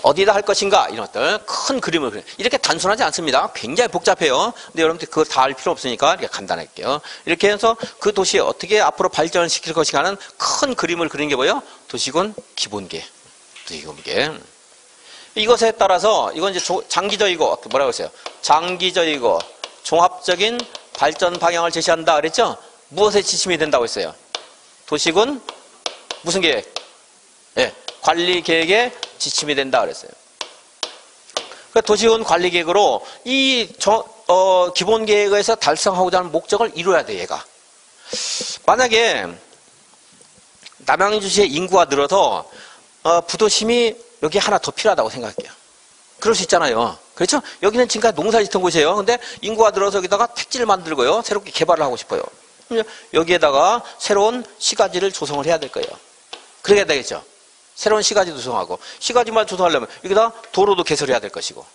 어디다 할 것인가 이런 것들 큰 그림을 그려요. 이렇게 단순하지 않습니다. 굉장히 복잡해요. 근데 여러분들 그거 다 알 필요 없으니까 이렇게 간단할게요. 이렇게 해서 그 도시에 어떻게 앞으로 발전을 시킬 것인가 하는 큰 그림을 그리는 게 뭐예요? 도시군 기본계획. 이것에 따라서 이건 이제 장기적이고 뭐라고 했어요? 장기적이고 종합적인 발전 방향을 제시한다 그랬죠? 무엇에 지침이 된다고 했어요? 도시군 무슨 계획? 예, 관리 계획에 지침이 된다 그랬어요. 도시군 관리 계획으로 이 기본 계획에서 달성하고자 하는 목적을 이루어야 돼, 얘가. 만약에 남양주시의 인구가 늘어서 부도심이 여기 하나 더 필요하다고 생각할게요. 그럴 수 있잖아요. 그렇죠? 여기는 지금까지 농사 짓던 곳이에요. 근데 인구가 늘어서 여기다가 택지를 만들고요. 새롭게 개발을 하고 싶어요. 여기에다가 새로운 시가지를 조성을 해야 될 거예요. 그래야 되겠죠. 새로운 시가지도 조성하고. 시가지만 조성하려면 여기다 도로도 개설해야 될 것이고.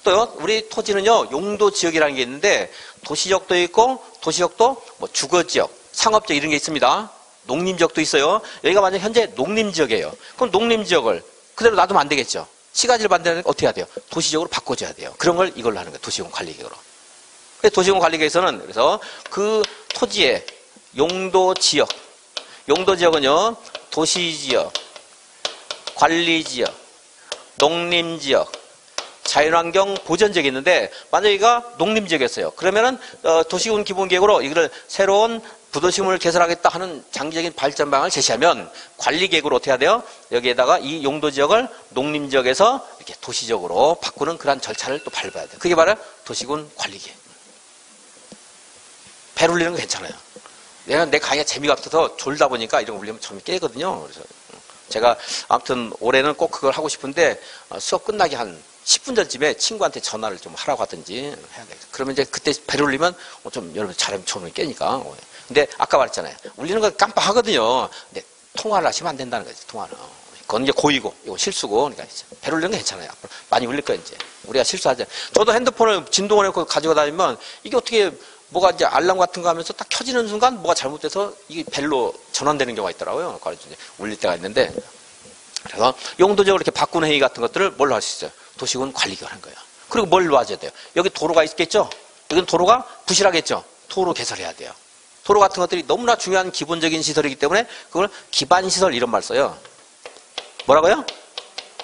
또요, 우리 토지는요, 용도 지역이라는 게 있는데 도시적도 있고 도시적도 뭐 주거지역, 상업지역 이런 게 있습니다. 농림지역도 있어요. 여기가 만약 현재 농림지역이에요. 그럼 농림지역을 그대로 놔두면 안 되겠죠. 시가지를 만드는 어떻게 해야 돼요? 도시적으로 바꿔줘야 돼요. 그런 걸 이걸로 하는 거예요. 도시군 관리계획으로. 도시군 관리계획에서는 그래서 그 토지의 용도지역, 용도지역은요, 도시지역, 관리지역, 농림지역, 자연환경 보전지역이 있는데 만약에 여기가 농림지역이었어요. 그러면은 도시군 기본계획으로 이거를 새로운 부도심을 개설하겠다 하는 장기적인 발전 방향을 제시하면 관리계획으로 어떻게 해야 돼요? 여기에다가 이 용도지역을 농림지역에서 이렇게 도시적으로 바꾸는 그런 절차를 또 밟아야 돼요. 그게 바로 도시군 관리계획. 배 울리는 거 괜찮아요. 내 강의가 재미가 없어서 졸다 보니까 이런 거 울리면 좀 깨거든요. 그래서 제가 아무튼 올해는 꼭 그걸 하고 싶은데 수업 끝나기 한 10분 전쯤에 친구한테 전화를 좀 하라고 하든지 해야 돼. 그러면 이제 그때 배를 울리면 좀 여러분 잘하면 처음에 깨니까. 근데 아까 말했잖아요. 울리는 거 깜빡하거든요. 근데 통화를 하시면 안 된다는 거지. 통화는. 그건 이제 고의고, 이거 실수고. 그러니까 배를 울리는 거 괜찮아요. 앞으로 많이 울릴 거예요, 이제. 우리가 실수하지. 저도 핸드폰을 진동을 해서 가지고 다니면 이게 어떻게 뭐가 이제 알람 같은 거 하면서 딱 켜지는 순간 뭐가 잘못돼서 이게 벨로 전환되는 경우가 있더라고요. 그래서 이제 울릴 때가 있는데. 그래서 용도적으로 이렇게 바꾸는 행위 같은 것들을 뭘로 할 수 있어요? 도시군 관리가 하는 거예요. 그리고 뭘 놔줘야 돼요? 여기 도로가 있겠죠? 여기는 도로가 부실하겠죠? 도로 개설해야 돼요. 도로 같은 것들이 너무나 중요한 기본적인 시설이기 때문에 그걸 기반시설 이런 말 써요. 뭐라고요?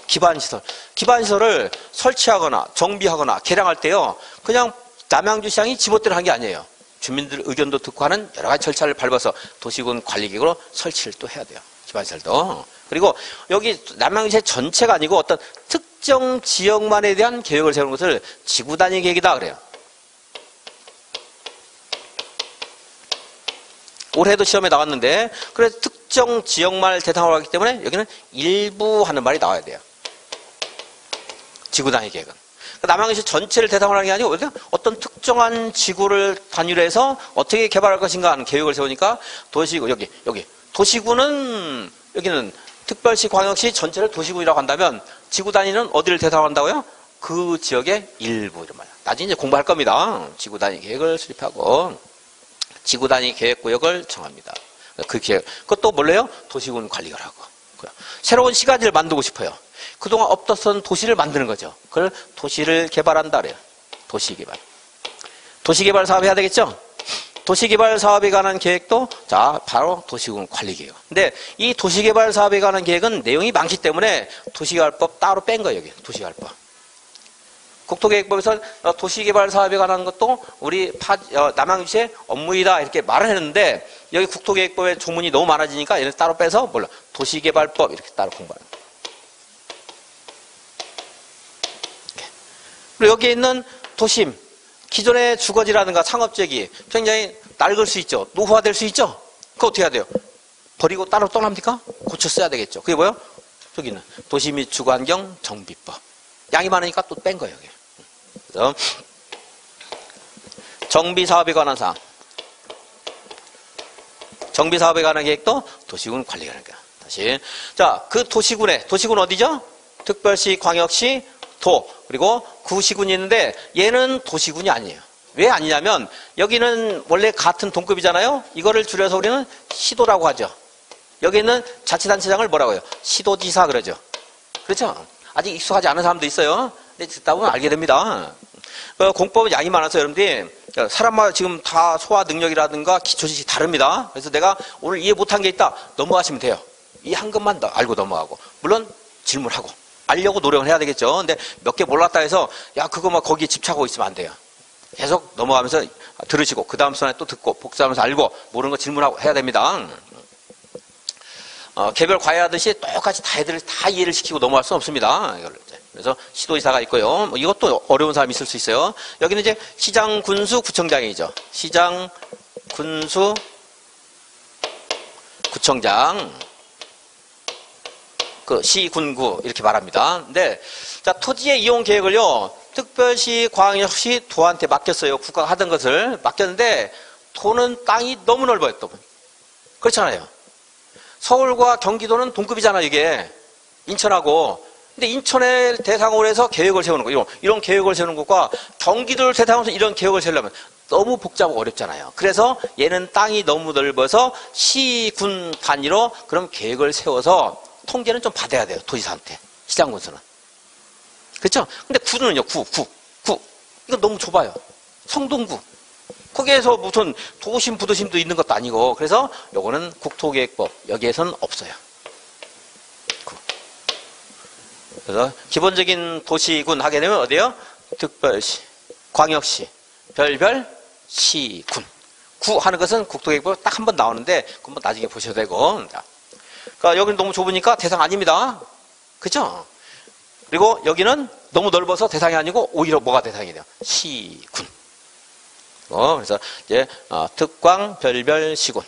기반시설. 기반시설을 설치하거나 정비하거나 개량할 때요. 그냥 남양주시장이 지멋대로 한 게 아니에요. 주민들 의견도 듣고 하는 여러 가지 절차를 밟아서 도시군 관리계획으로 설치를 또 해야 돼요. 기반시설도. 그리고 여기 남양주시 전체가 아니고 어떤 특정 지역만에 대한 계획을 세우는 것을 지구단위 계획이다 그래요. 올해도 시험에 나왔는데 그래서 특정 지역만을 대상으로 하기 때문에 여기는 일부 하는 말이 나와야 돼요. 지구단위 계획은. 남양주시 전체를 대상으로 하는 게 아니고 어떤 특정한 지구를 단위로 해서 어떻게 개발할 것인가 하는 계획을 세우니까 도시구 여기 도시구는 여기는 특별시 광역시 전체를 도시군이라고 한다면 지구 단위는 어디를 대상으로 한다고요? 그 지역의 일부 이런 말이야. 나중에 이제 공부할 겁니다. 지구 단위 계획을 수립하고 지구 단위 계획 구역을 정합니다. 그 계획 그것도 뭘래요? 도시군 관리를 하고 새로운 시가지를 만들고 싶어요. 그동안 없었던 도시를 만드는 거죠. 그걸 도시를 개발한다 그래요. 도시개발. 도시개발 사업 해야 되겠죠? 도시개발 사업에 관한 계획도 자 바로 도시군 관리계획. 근데 이 도시개발 사업에 관한 계획은 내용이 많기 때문에 도시개발법 따로 뺀 거예요. 여기 도시개발법. 국토계획법에서 도시개발 사업에 관한 것도 우리 남양주시의 업무이다 이렇게 말을 했는데 여기 국토계획법에 조문이 너무 많아지니까 얘는 따로 빼서 몰라 도시개발법 이렇게 따로 공부하는 거예요. 그리고 여기에 있는 도심 기존의 주거지라든가 상업지역이 굉장히 낡을 수 있죠. 노후화될 수 있죠. 그거 어떻게 해야 돼요? 버리고 따로 떠납니까? 고쳐 써야 되겠죠. 그게 뭐예요? 저기는 도시 및 주거환경 정비법. 양이 많으니까 또 뺀 거예요. 여기. 그래서 정비사업에 관한 사항. 정비사업에 관한 계획도 도시군 관리가 하는 거야. 다시. 자, 그 도시군 어디죠? 특별시, 광역시, 도, 그리고 구시군이 있는데 얘는 도시군이 아니에요. 왜 아니냐면 여기는 원래 같은 동급이잖아요. 이거를 줄여서 우리는 시도라고 하죠. 여기 있는 자치단체장을 뭐라고 해요? 시도지사 그러죠. 그렇죠? 아직 익숙하지 않은 사람도 있어요. 근데 듣다 보면 알게 됩니다. 공법은 양이 많아서 여러분들이 사람마다 지금 다 소화 능력이라든가 기초지식이 다릅니다. 그래서 내가 오늘 이해 못한 게 있다. 넘어가시면 돼요. 이 한 것만 더 알고 넘어가고. 물론 질문하고. 알려고 노력을 해야 되겠죠. 근데 몇 개 몰랐다 해서 야 그거 막 거기에 집착하고 있으면 안 돼요. 계속 넘어가면서 들으시고 그 다음 순간에 또 듣고 복습하면서 알고 모르는 거 질문하고 해야 됩니다. 개별 과외하듯이 똑같이 다 애들을 다 이해를 시키고 넘어갈 수 없습니다. 그래서 시도지사가 있고요. 뭐 이것도 어려운 사람이 있을 수 있어요. 여기는 이제 시장, 군수, 구청장이죠. 시장, 군수, 구청장. 그 시, 군, 구 이렇게 말합니다. 근데 자 토지의 이용 계획을요 특별시, 광역시, 도한테 맡겼어요. 국가가 하던 것을 맡겼는데 도는 땅이 너무 넓어요. 또 그렇잖아요. 서울과 경기도는 동급이잖아요. 이게 인천하고. 근데 인천을 대상으로 해서 계획을 세우는 거 이런 계획을 세우는 것과 경기도를 대상으로 해서 이런 계획을 세우려면 너무 복잡하고 어렵잖아요. 그래서 얘는 땅이 너무 넓어서 시, 군 단위로 그럼 계획을 세워서 통계는 좀 받아야 돼요. 도지사한테. 시장군수는. 그렇죠? 근데 구는요. 구. 이건 너무 좁아요. 성동구. 거기에서 무슨 도심, 부도심도 있는 것도 아니고 그래서 요거는 국토계획법. 여기에선 없어요. 그래서 기본적인 도시군 하게 되면 어디요? 특별시, 광역시, 별별, 시, 군. 구 하는 것은 국토계획법 딱 한 번 나오는데 그건 나중에 보셔도 되고. 그러니까 여기는 너무 좁으니까 대상 아닙니다. 그죠? 그리고 여기는 너무 넓어서 대상이 아니고 오히려 뭐가 대상이 돼요? 시군. 그래서 이제 특광, 별별, 시군.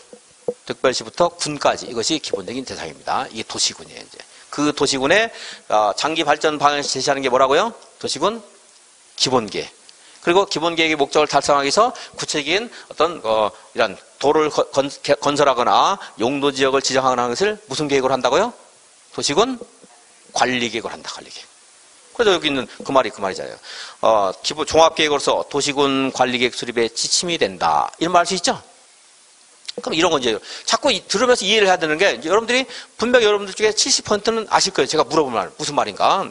특별시부터 군까지 이것이 기본적인 대상입니다. 이게 도시군이에요. 이제 그 도시군의 장기 발전 방향을 제시하는 게 뭐라고요? 도시군 기본계획. 그리고 기본계획의 목적을 달성하기 위해서 구체적인 어떤 이런 도로를 건설하거나 용도 지역을 지정하거나 하는 것을 무슨 계획으로 한다고요? 도시군 관리계획을 한다. 관리계획. 그래서 여기 있는 그 말이잖아요. 기본 종합계획으로서 도시군 관리계획 수립에 지침이 된다. 이런 말 할 수 있죠? 그럼 이런 건 이제 자꾸 들으면서 이해를 해야 되는 게, 이제 여러분들이 분명히 여러분들 중에 70%는 아실 거예요. 제가 물어보면 말 무슨 말인가.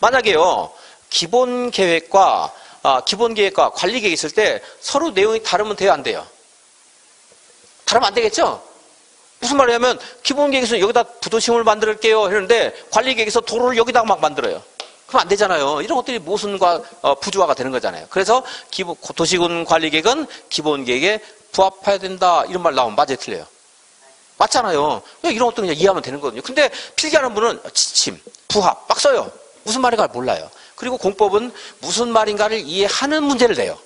만약에요, 기본계획과 관리계획이 있을 때 서로 내용이 다르면 돼요, 안 돼요? 다르면 안 되겠죠? 무슨 말이냐면 기본계획에서 여기다 부도심을 만들게요 했는데 관리계획에서 도로를 여기다가 막 만들어요. 그럼 안 되잖아요. 이런 것들이 모순과 부주화가 되는 거잖아요. 그래서 도시군 관리계획은 기본계획에 부합해야 된다. 이런 말 나오면 맞아요, 틀려요? 맞잖아요. 이런 것들은 그냥 이해하면 되는 거거든요. 근데 필기하는 분은 지침, 부합 막 써요. 무슨 말인가 몰라요. 그리고 공법은 무슨 말인가를 이해하는 문제를 내요.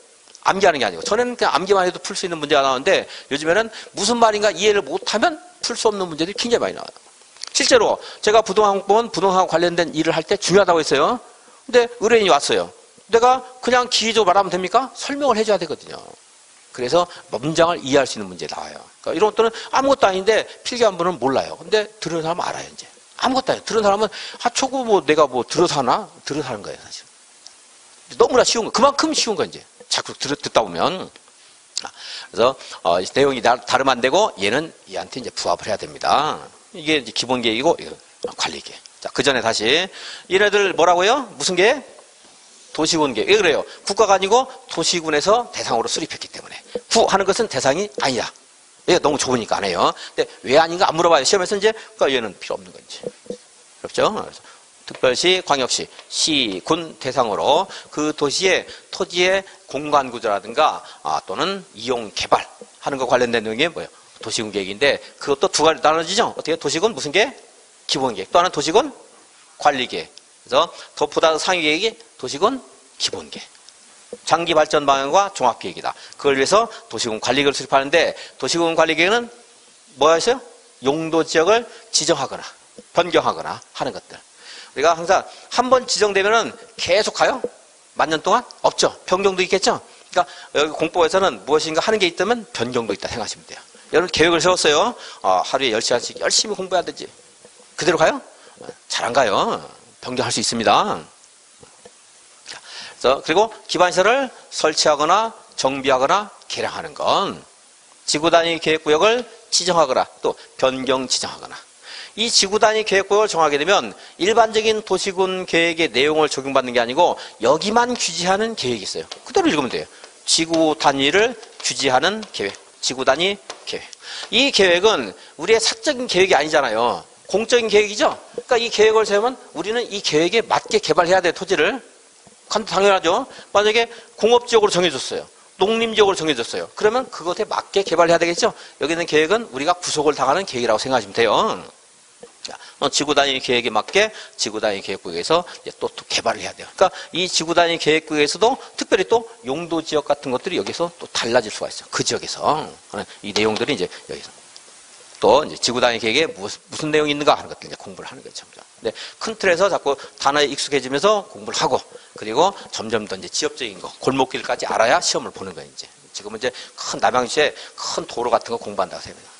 암기하는 게 아니고. 전에는 그냥 암기만 해도 풀 수 있는 문제가 나오는데 요즘에는 무슨 말인가 이해를 못하면 풀 수 없는 문제들이 굉장히 많이 나와요. 실제로 제가 부동산 관련된 일을 할 때 중요하다고 했어요. 근데 의뢰인이 왔어요. 내가 그냥 기계적으로 말하면 됩니까? 설명을 해줘야 되거든요. 그래서 문장을 이해할 수 있는 문제 나와요. 그러니까 이런 것들은 아무것도 아닌데 필기한 분은 몰라요. 근데 들은 사람은 알아요, 이제. 아무것도 아니에요. 들은 사람은 초고 내가 들어서 하나? 들어서 하는 거예요, 사실. 너무나 쉬운 거. 그만큼 쉬운 거, 이제. 자꾸 듣다 보면. 그래서 내용이 다르면 안 되고 얘는 얘한테 이제 부합을 해야 됩니다. 이게 이제 기본 계획이고 관리 계획. 자, 그 전에 다시 얘네들 뭐라고요? 무슨 계획? 도시군 계획. 왜 그래요? 국가가 아니고 도시군에서 대상으로 수립했기 때문에. 하는 것은 대상이 아니다. 얘가 너무 좁으니까 안 해요. 근데 왜 아닌가 안 물어봐요. 시험에서 이제 그러니까 얘는 필요 없는 건지. 그렇죠? 그래서 특별시, 광역시, 시, 군 대상으로 그 도시의 토지의 공간 구조라든가 또는 이용 개발하는 거 관련된 내용이 뭐예요? 도시군 계획인데 그것도 두 가지 나눠지죠. 어떻게? 도시군 무슨 계획? 기본 계획. 또 하나는 도시군 관리 계획. 그래서 보다 상위 계획이 도시군 기본 계획. 장기 발전 방향과 종합 계획이다. 그걸 위해서 도시군 관리 계획을 수립하는데 도시군 관리 계획은 뭐가 있어요? 용도 지역을 지정하거나 변경하거나 하는 것들. 우리가 항상 한 번 지정되면은 계속 가요? 만년 동안? 없죠. 변경도 있겠죠? 그러니까 여기 공법에서는 무엇인가 하는 게 있다면 변경도 있다 생각하시면 돼요. 여러분 계획을 세웠어요. 하루에 10시간씩 열심히 공부해야 되지. 그대로 가요? 잘 안 가요. 변경할 수 있습니다. 그리고 기반시설을 설치하거나 정비하거나 개량하는 건 지구단위 계획구역을 지정하거나 또 변경 지정하거나 이 지구단위 계획구역을 정하게 되면 일반적인 도시군 계획의 내용을 적용받는 게 아니고 여기만 규제하는 계획이 있어요. 그대로 읽으면 돼요. 지구 단위를 규제하는 계획, 지구단위 계획. 이 계획은 우리의 사적인 계획이 아니잖아요. 공적인 계획이죠. 그러니까 이 계획을 세우면 우리는 이 계획에 맞게 개발해야 돼요. 토지를. 당연하죠. 만약에 공업지역으로 정해줬어요. 농림지역으로 정해줬어요. 그러면 그것에 맞게 개발해야 되겠죠. 여기 있는 계획은 우리가 구속을 당하는 계획이라고 생각하시면 돼요. 지구단위 계획에 맞게 지구단위 계획구역에서 또 개발을 해야 돼요. 그러니까 이 지구단위 계획구역에서도 특별히 또 용도지역 같은 것들이 여기서 또 달라질 수가 있어요. 그 지역에서. 이 내용들이 이제 여기서. 또 이제 지구단위 계획에 무슨 내용이 있는가 하는 것들 이제 공부를 하는 거죠. 근데 큰 틀에서 자꾸 단어에 익숙해지면서 공부를 하고 그리고 점점 더 이제 지역적인 거, 골목길까지 알아야 시험을 보는 거예요, 이제. 지금은 이제 큰 남양주에 큰 도로 같은 거 공부한다고 생각해요.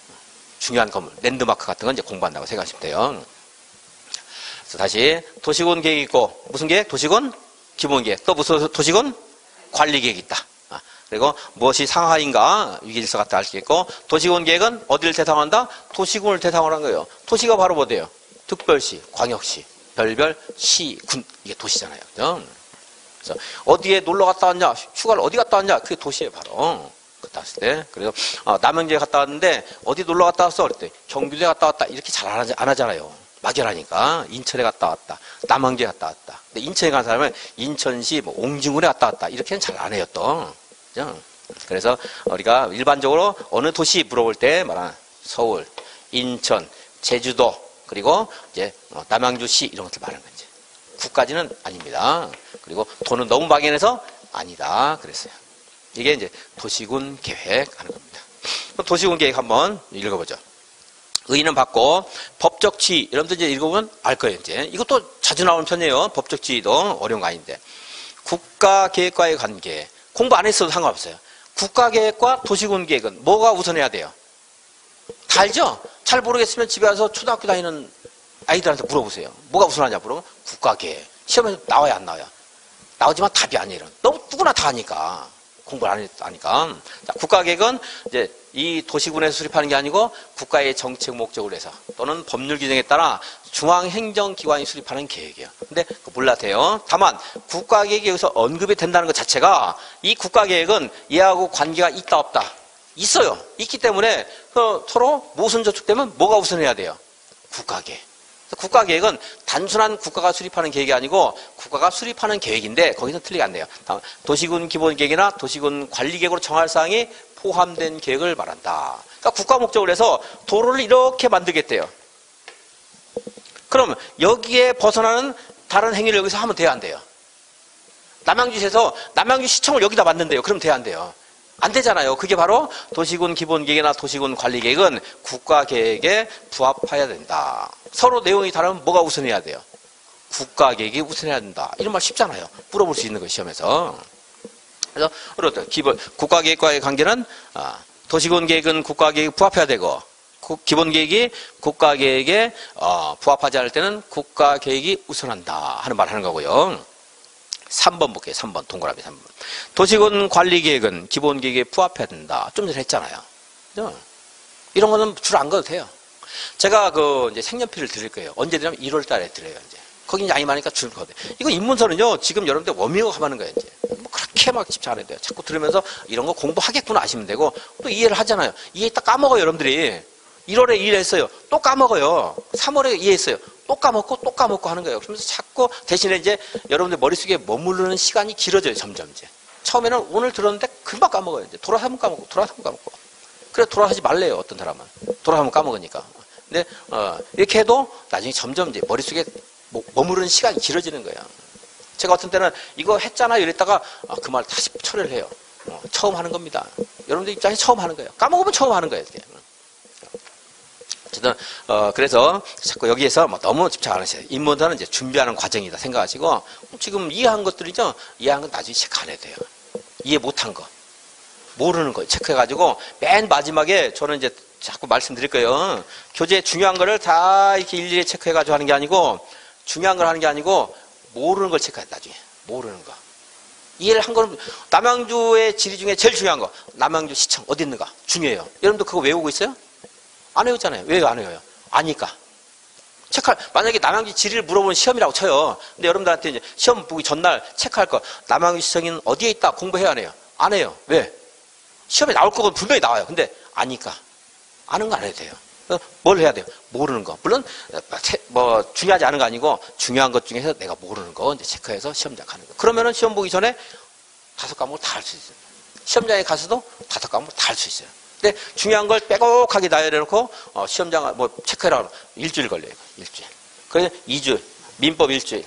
중요한 건물, 랜드마크 같은 건 이제 공부한다고 생각하시면 돼요. 그래서 다시 도시군 계획이 있고 무슨 계획? 도시군 기본 계획. 또 무슨 도시군 관리 계획이 있다. 그리고 무엇이 상하인가 위기질서 같다 할 수 있고 도시군 계획은 어디를 대상으로 한다? 도시군을 대상으로 한 거예요. 도시가 바로 뭐예요? 특별시, 광역시, 별별, 시, 군 이게 도시잖아요. 그죠? 그래서 어디에 놀러 갔다 왔냐? 휴가를 어디 갔다 왔냐? 그게 도시예요, 바로. 갔다 왔을 때. 그래서 남양주에 갔다 왔는데 어디 놀러 갔다 왔어? 그랬더니 경기도에 갔다 왔다. 이렇게 잘 안 하잖아요. 막연하니까. 인천에 갔다 왔다. 남양주에 갔다 왔다. 근데 인천에 간 사람은 인천시 옹진군에 갔다 왔다. 이렇게는 잘 안 해요, 또. 그죠? 그래서 우리가 일반적으로 어느 도시 물어볼 때 말하는 서울, 인천, 제주도, 그리고 이제 남양주시 이런 것들 말하는 거지. 국까지는 아닙니다. 그리고 도는 너무 막연해서 아니다. 그랬어요. 이게 이제 도시군 계획 하는 겁니다. 도시군 계획 한번 읽어보죠. 의의는 받고 법적 지위 여러분들 이제 읽어보면 알 거예요. 이제 이것도 자주 나오는 편이에요. 법적 지위도 어려운 거 아닌데 국가계획과의 관계 공부 안 했어도 상관없어요. 국가계획과 도시군계획은 뭐가 우선해야 돼요? 다 알죠? 잘 모르겠으면 집에 와서 초등학교 다니는 아이들한테 물어보세요. 뭐가 우선하냐 물어보면 국가계획. 시험에서 나와야 안 나와요? 나오지만 답이 아니에요. 너무 누구나 다 하니까. 공부를 안 하니까. 자, 국가계획은 이제 이 도시군에서 수립하는 게 아니고 국가의 정책 목적을 해서 또는 법률 규정에 따라 중앙행정기관이 수립하는 계획이에요. 근데 몰라도 돼요. 다만 국가계획이 여기서 언급이 된다는 것 자체가 이 국가계획은 얘하고 관계가 있다 없다? 있어요. 있기 때문에 서로 모순 저촉되면 뭐가 우선해야 돼요? 국가계획. 국가계획은 단순한 국가가 수립하는 계획이 아니고 국가가 수립하는 계획인데 거기서 틀리게 안 돼요. 도시군 기본계획이나 도시군 관리계획으로 정할 사항이 포함된 계획을 말한다. 그러니까 국가 목적을 해서 도로를 이렇게 만들겠대요. 그럼 여기에 벗어나는 다른 행위를 여기서 하면 돼야 안 돼요? 남양주시에서 남양주시청을 여기다 만든대요. 그럼 돼야 안 돼요? 안 되잖아요. 그게 바로 도시군 기본계획이나 도시군 관리계획은 국가계획에 부합해야 된다. 서로 내용이 다르면 뭐가 우선해야 돼요? 국가계획이 우선해야 된다. 이런 말 쉽잖아요. 물어볼 수 있는 거예요. 시험에서. 그래서 기본 국가계획과의 관계는 도시군 계획은 국가계획에 부합해야 되고 기본계획이 국가계획에 부합하지 않을 때는 국가계획이 우선한다 하는 말 하는 거고요. 3번 볼게요. 3번 동그라미 3번. 도시군 관리계획은 기본계획에 부합해야 된다. 좀 전에 했잖아요. 그죠? 이런 거는 줄 안 가도 돼요. 제가 이제 색연필을 드릴 거예요. 언제 드리냐면 1월 달에 드려요. 이제. 거긴 양이 많으니까 줄 거거든요. 이거 인문서는요, 지금 여러분들 워밍업 하는 거예요. 이제. 뭐 그렇게 막 집착 안 해도 돼요. 자꾸 들으면서 이런 거 공부하겠구나 아시면 되고, 또 이해를 하잖아요. 이해했다 까먹어요, 여러분들이. 1월에 이해했어요. 또 까먹어요. 3월에 이해했어요. 또 까먹고 하는 거예요. 그러면서 자꾸 대신에 이제 여러분들 머릿속에 머무르는 시간이 길어져요, 점점 이제. 처음에는 오늘 들었는데 금방 까먹어요. 이제 돌아서 한번 까먹고. 그래, 돌아서지 말래요, 어떤 사람은. 돌아서면 까먹으니까. 근데, 이렇게 해도 나중에 점점 이제 머릿속에 머무르는 시간이 길어지는 거예요. 제가 어떤 때는 이거 했잖아, 이랬다가 그 말 다시 처리를 해요. 처음 하는 겁니다. 여러분들 입장에 처음 하는 거예요. 까먹으면 처음 하는 거예요, 이렇게. 어쨌든 그래서 자꾸 여기에서 너무 집착 안 하세요. 인문서는 이제 준비하는 과정이다 생각하시고 지금 이해한 것들이죠. 이해한 건 나중에 체크 안 해도 돼요. 이해 못한 거, 모르는 거 체크해가지고 맨 마지막에 저는 이제 자꾸 말씀드릴 거예요. 교재 중요한 거를 다 이렇게 일일이 체크해가지고 하는 게 아니고 중요한 걸 하는 게 아니고 모르는 걸 체크해. 나중에 모르는 거 이해를 한 거는 남양주의 지리 중에 제일 중요한 거 남양주 시청 어디 있는가 중요해요. 여러분도 그거 외우고 있어요? 안 외우잖아요. 왜 안 외워요? 아니까. 만약에 남양주 지리를 물어보는 시험이라고 쳐요. 근데 여러분들한테 이제 시험 보기 전날 체크할 거. 남양주 시청은 어디에 있다? 공부해야 안 해요? 안 해요. 왜? 시험에 나올 거건 분명히 나와요. 근데 아니까. 아는 거 안 해도 돼요. 뭘 해야 돼요? 모르는 거. 물론, 중요하지 않은 거 아니고, 중요한 것 중에서 내가 모르는 거 이제 체크해서 시험장 가는 거. 그러면은 시험 보기 전에 5과목을 다 할 수 있어요. 시험장에 가서도 5과목을 다 할 수 있어요. 근데 중요한 걸 빼곡하게 나열해놓고 시험장 체크해라 그러면 일주일 걸려요. 일주일. 그래서 2주 민법 일주일,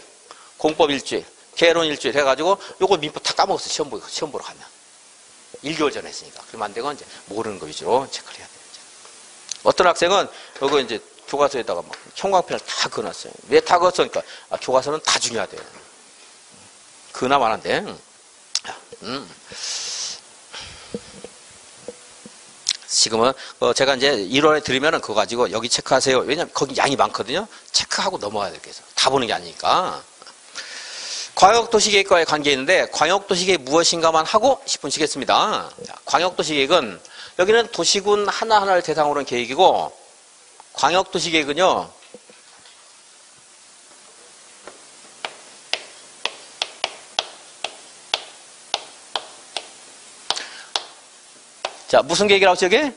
공법 일주일, 개론 일주일 해가지고 요거 민법 다 까먹었어. 시험 보러 가면 1개월 전에 했으니까. 그러면 안 되고 이제 모르는 거 위주로 체크를 해야 돼요. 어떤 학생은 요거 이제 교과서에다가 막 형광펜을 다 그어놨어요. 왜 다 그었으니까 교과서는 다 중요하대요. 그나마한데. 지금은 제가 이제 1월에 드리면은 그거 가지고 여기 체크하세요. 왜냐면 거기 양이 많거든요. 체크하고 넘어가야 될 게 있어요. 다 보는 게 아니니까. 광역도시계획과의 관계 있는데 광역도시계획 무엇인가만 하고 10분 쉬겠습니다. 광역도시계획은 여기는 도시군 하나하나를 대상으로 한 계획이고 광역도시계획은요. 자, 무슨 계획이라고 했죠, 여기?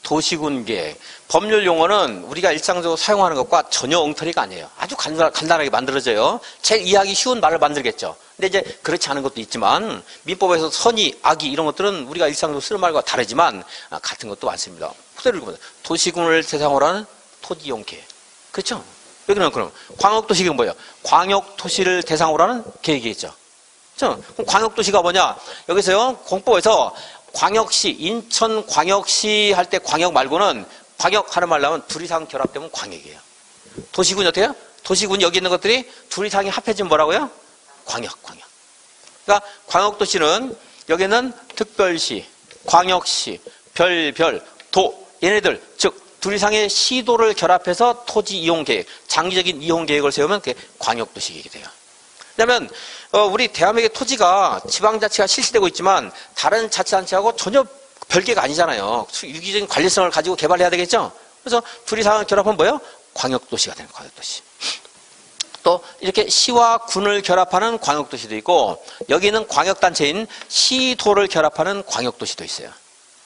도시군 계획. 법률 용어는 우리가 일상적으로 사용하는 것과 전혀 엉터리가 아니에요. 아주 간단하게 만들어져요. 제일 이해하기 쉬운 말을 만들겠죠. 근데 이제 그렇지 않은 것도 있지만 민법에서 선의, 악의 이런 것들은 우리가 일상적으로 쓰는 말과 다르지만 같은 것도 많습니다. 그대로 읽으면 도시군을 대상으로 하는 토지용 계획. 그렇죠? 여기는 그럼 광역도시계획은 뭐예요? 광역도시를 대상으로 하는 계획이겠죠. 그렇죠? 그럼 광역도시가 뭐냐? 여기서요. 공법에서 광역시, 인천광역시 할 때 광역 말고는 광역 하는 말 나오면 둘 이상 결합되면 광역이에요. 도시군이 어때요? 도시군 여기 있는 것들이 둘 이상이 합해지면 뭐라고요? 광역. 그러니까 광역도시는 여기는 특별시, 광역시, 도 얘네들 즉 둘 이상의 시도를 결합해서 토지 이용 계획, 장기적인 이용 계획을 세우면 그게 광역도시 계획이 돼요. 왜냐하면 우리 대한민국의 토지가 지방자치가 실시되고 있지만 다른 자치단체하고 전혀 별개가 아니잖아요. 유기적인 관련성을 가지고 개발해야 되겠죠. 그래서 둘 이상을 결합하면 뭐예요? 광역도시가 되는 거예요. 광역도시. 또 이렇게 시와 군을 결합하는 광역도시도 있고 여기는 광역단체인 시도를 결합하는 광역도시도 있어요.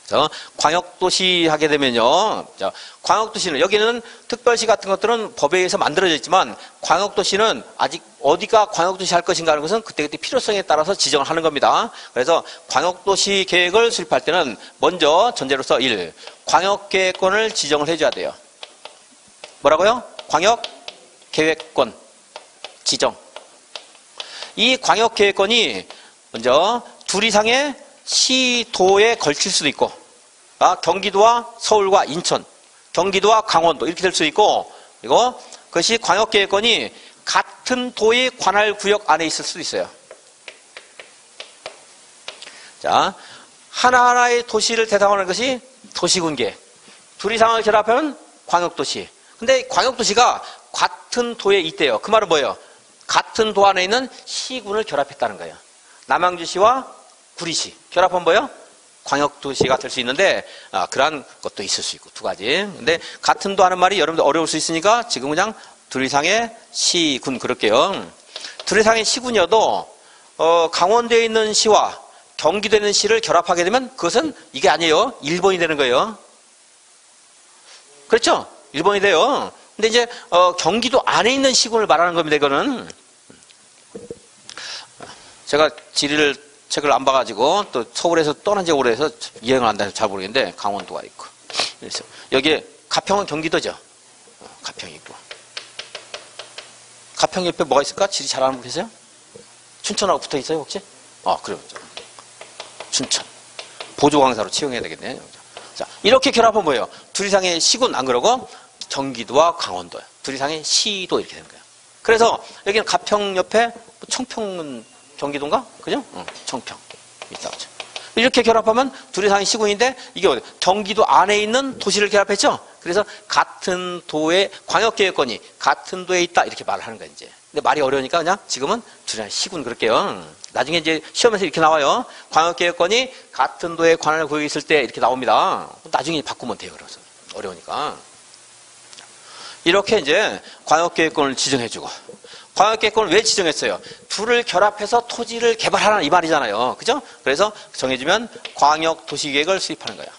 그래서 광역도시 하게 되면요. 광역도시는 여기는 특별시 같은 것들은 법에 의해서 만들어져 있지만 광역도시는 아직 어디가 광역도시 할 것인가 하는 것은 그때그때 필요성에 따라서 지정을 하는 겁니다. 그래서 광역도시 계획을 수립할 때는 먼저 전제로서 1. 광역계획권을 지정을 해줘야 돼요. 뭐라고요? 광역계획권 지정. 이 광역계획권이 먼저 둘 이상의 시도에 걸칠 수도 있고 경기도와 서울과 인천, 경기도와 강원도 이렇게 될 수도 있고 그리고 그것이 광역계획권이 같은 도의 관할구역 안에 있을 수도 있어요. 자, 하나하나의 도시를 대상으로 하는 것이 도시군계획. 둘 이상을 결합하면 광역도시. 근데 광역도시가 같은 도에 있대요. 그 말은 뭐예요? 같은 도 안에 있는 시군을 결합했다는 거예요. 남양주시와 구리시 결합하면 뭐예요? 광역도시가 될 수 있는데 그러한 것도 있을 수 있고 두 가지. 근데 같은 도 하는 말이 여러분들 어려울 수 있으니까 지금 그냥 둘 이상의 시군 그럴게요. 둘 이상의 시군이어도 강원도에 있는 시와 경기도에 있는 시를 결합하게 되면 그것은 이게 아니에요. 1번이 되는 거예요. 그렇죠? 1번이 돼요. 근데 이제 경기도 안에 있는 시군을 말하는 겁니다. 이거는 제가 지리를 책을 안 봐가지고 또 서울에서 떠난 지 오래돼서 이해가 안 돼서 잘 모르겠는데 강원도가 있고 그래서 여기에 가평은 경기도죠. 가평이 있고 가평 옆에 뭐가 있을까? 지리 잘 아는 분 계세요? 춘천하고 붙어 있어요 혹시? 그래요. 춘천 보조강사로 채용해야 되겠네. 자 이렇게 결합하면 뭐예요? 둘 이상의 시군 안 그러고 경기도와 강원도 둘 이상의 시도 이렇게 되는 거예요. 그래서 여기는 가평 옆에 청평은 경기도인가? 그죠? 청평. 있다고죠. 이렇게 결합하면 둘 이상의 시군인데 이게 어디? 경기도 안에 있는 도시를 결합했죠? 그래서 같은 도의 광역계획권이 같은 도에 있다 이렇게 말을 하는 거예요, 이제. 근데 말이 어려우니까 그냥 지금은 둘 이상의 시군 그럴게요. 나중에 이제 시험에서 이렇게 나와요. 광역계획권이 같은 도의 관할구역에 있을 때 이렇게 나옵니다. 나중에 바꾸면 돼요, 그래서. 어려우니까. 이렇게 이제 광역계획권을 지정해주고. 광역계획권을 왜 지정했어요? 둘을 결합해서 토지를 개발하라 이 말이잖아요. 그죠? 그래서 정해주면 광역도시계획을 수립하는 거예요.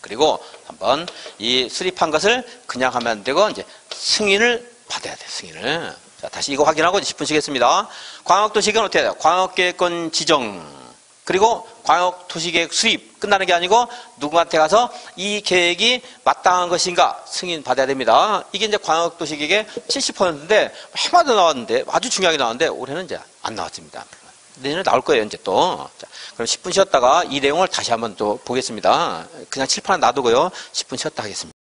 그리고 한번 이 수립한 것을 그냥 하면 안 되고 이제 승인을 받아야 돼요. 승인을. 자, 다시 이거 확인하고 10분 쉬겠습니다. 광역도시계획은 어떻게 해야 돼요? 광역계획권 지정. 그리고 광역도시계획 수립 끝나는 게 아니고 누구한테 가서 이 계획이 마땅한 것인가 승인 받아야 됩니다. 이게 이제 광역도시계획의 70%인데 해마다 나왔는데 아주 중요하게 나왔는데 올해는 이제 안 나왔습니다. 내년에 나올 거예요 이제 또. 자, 그럼 10분 쉬었다가 이 내용을 다시 한번 또 보겠습니다. 그냥 칠판에 놔두고요. 10분 쉬었다 하겠습니다.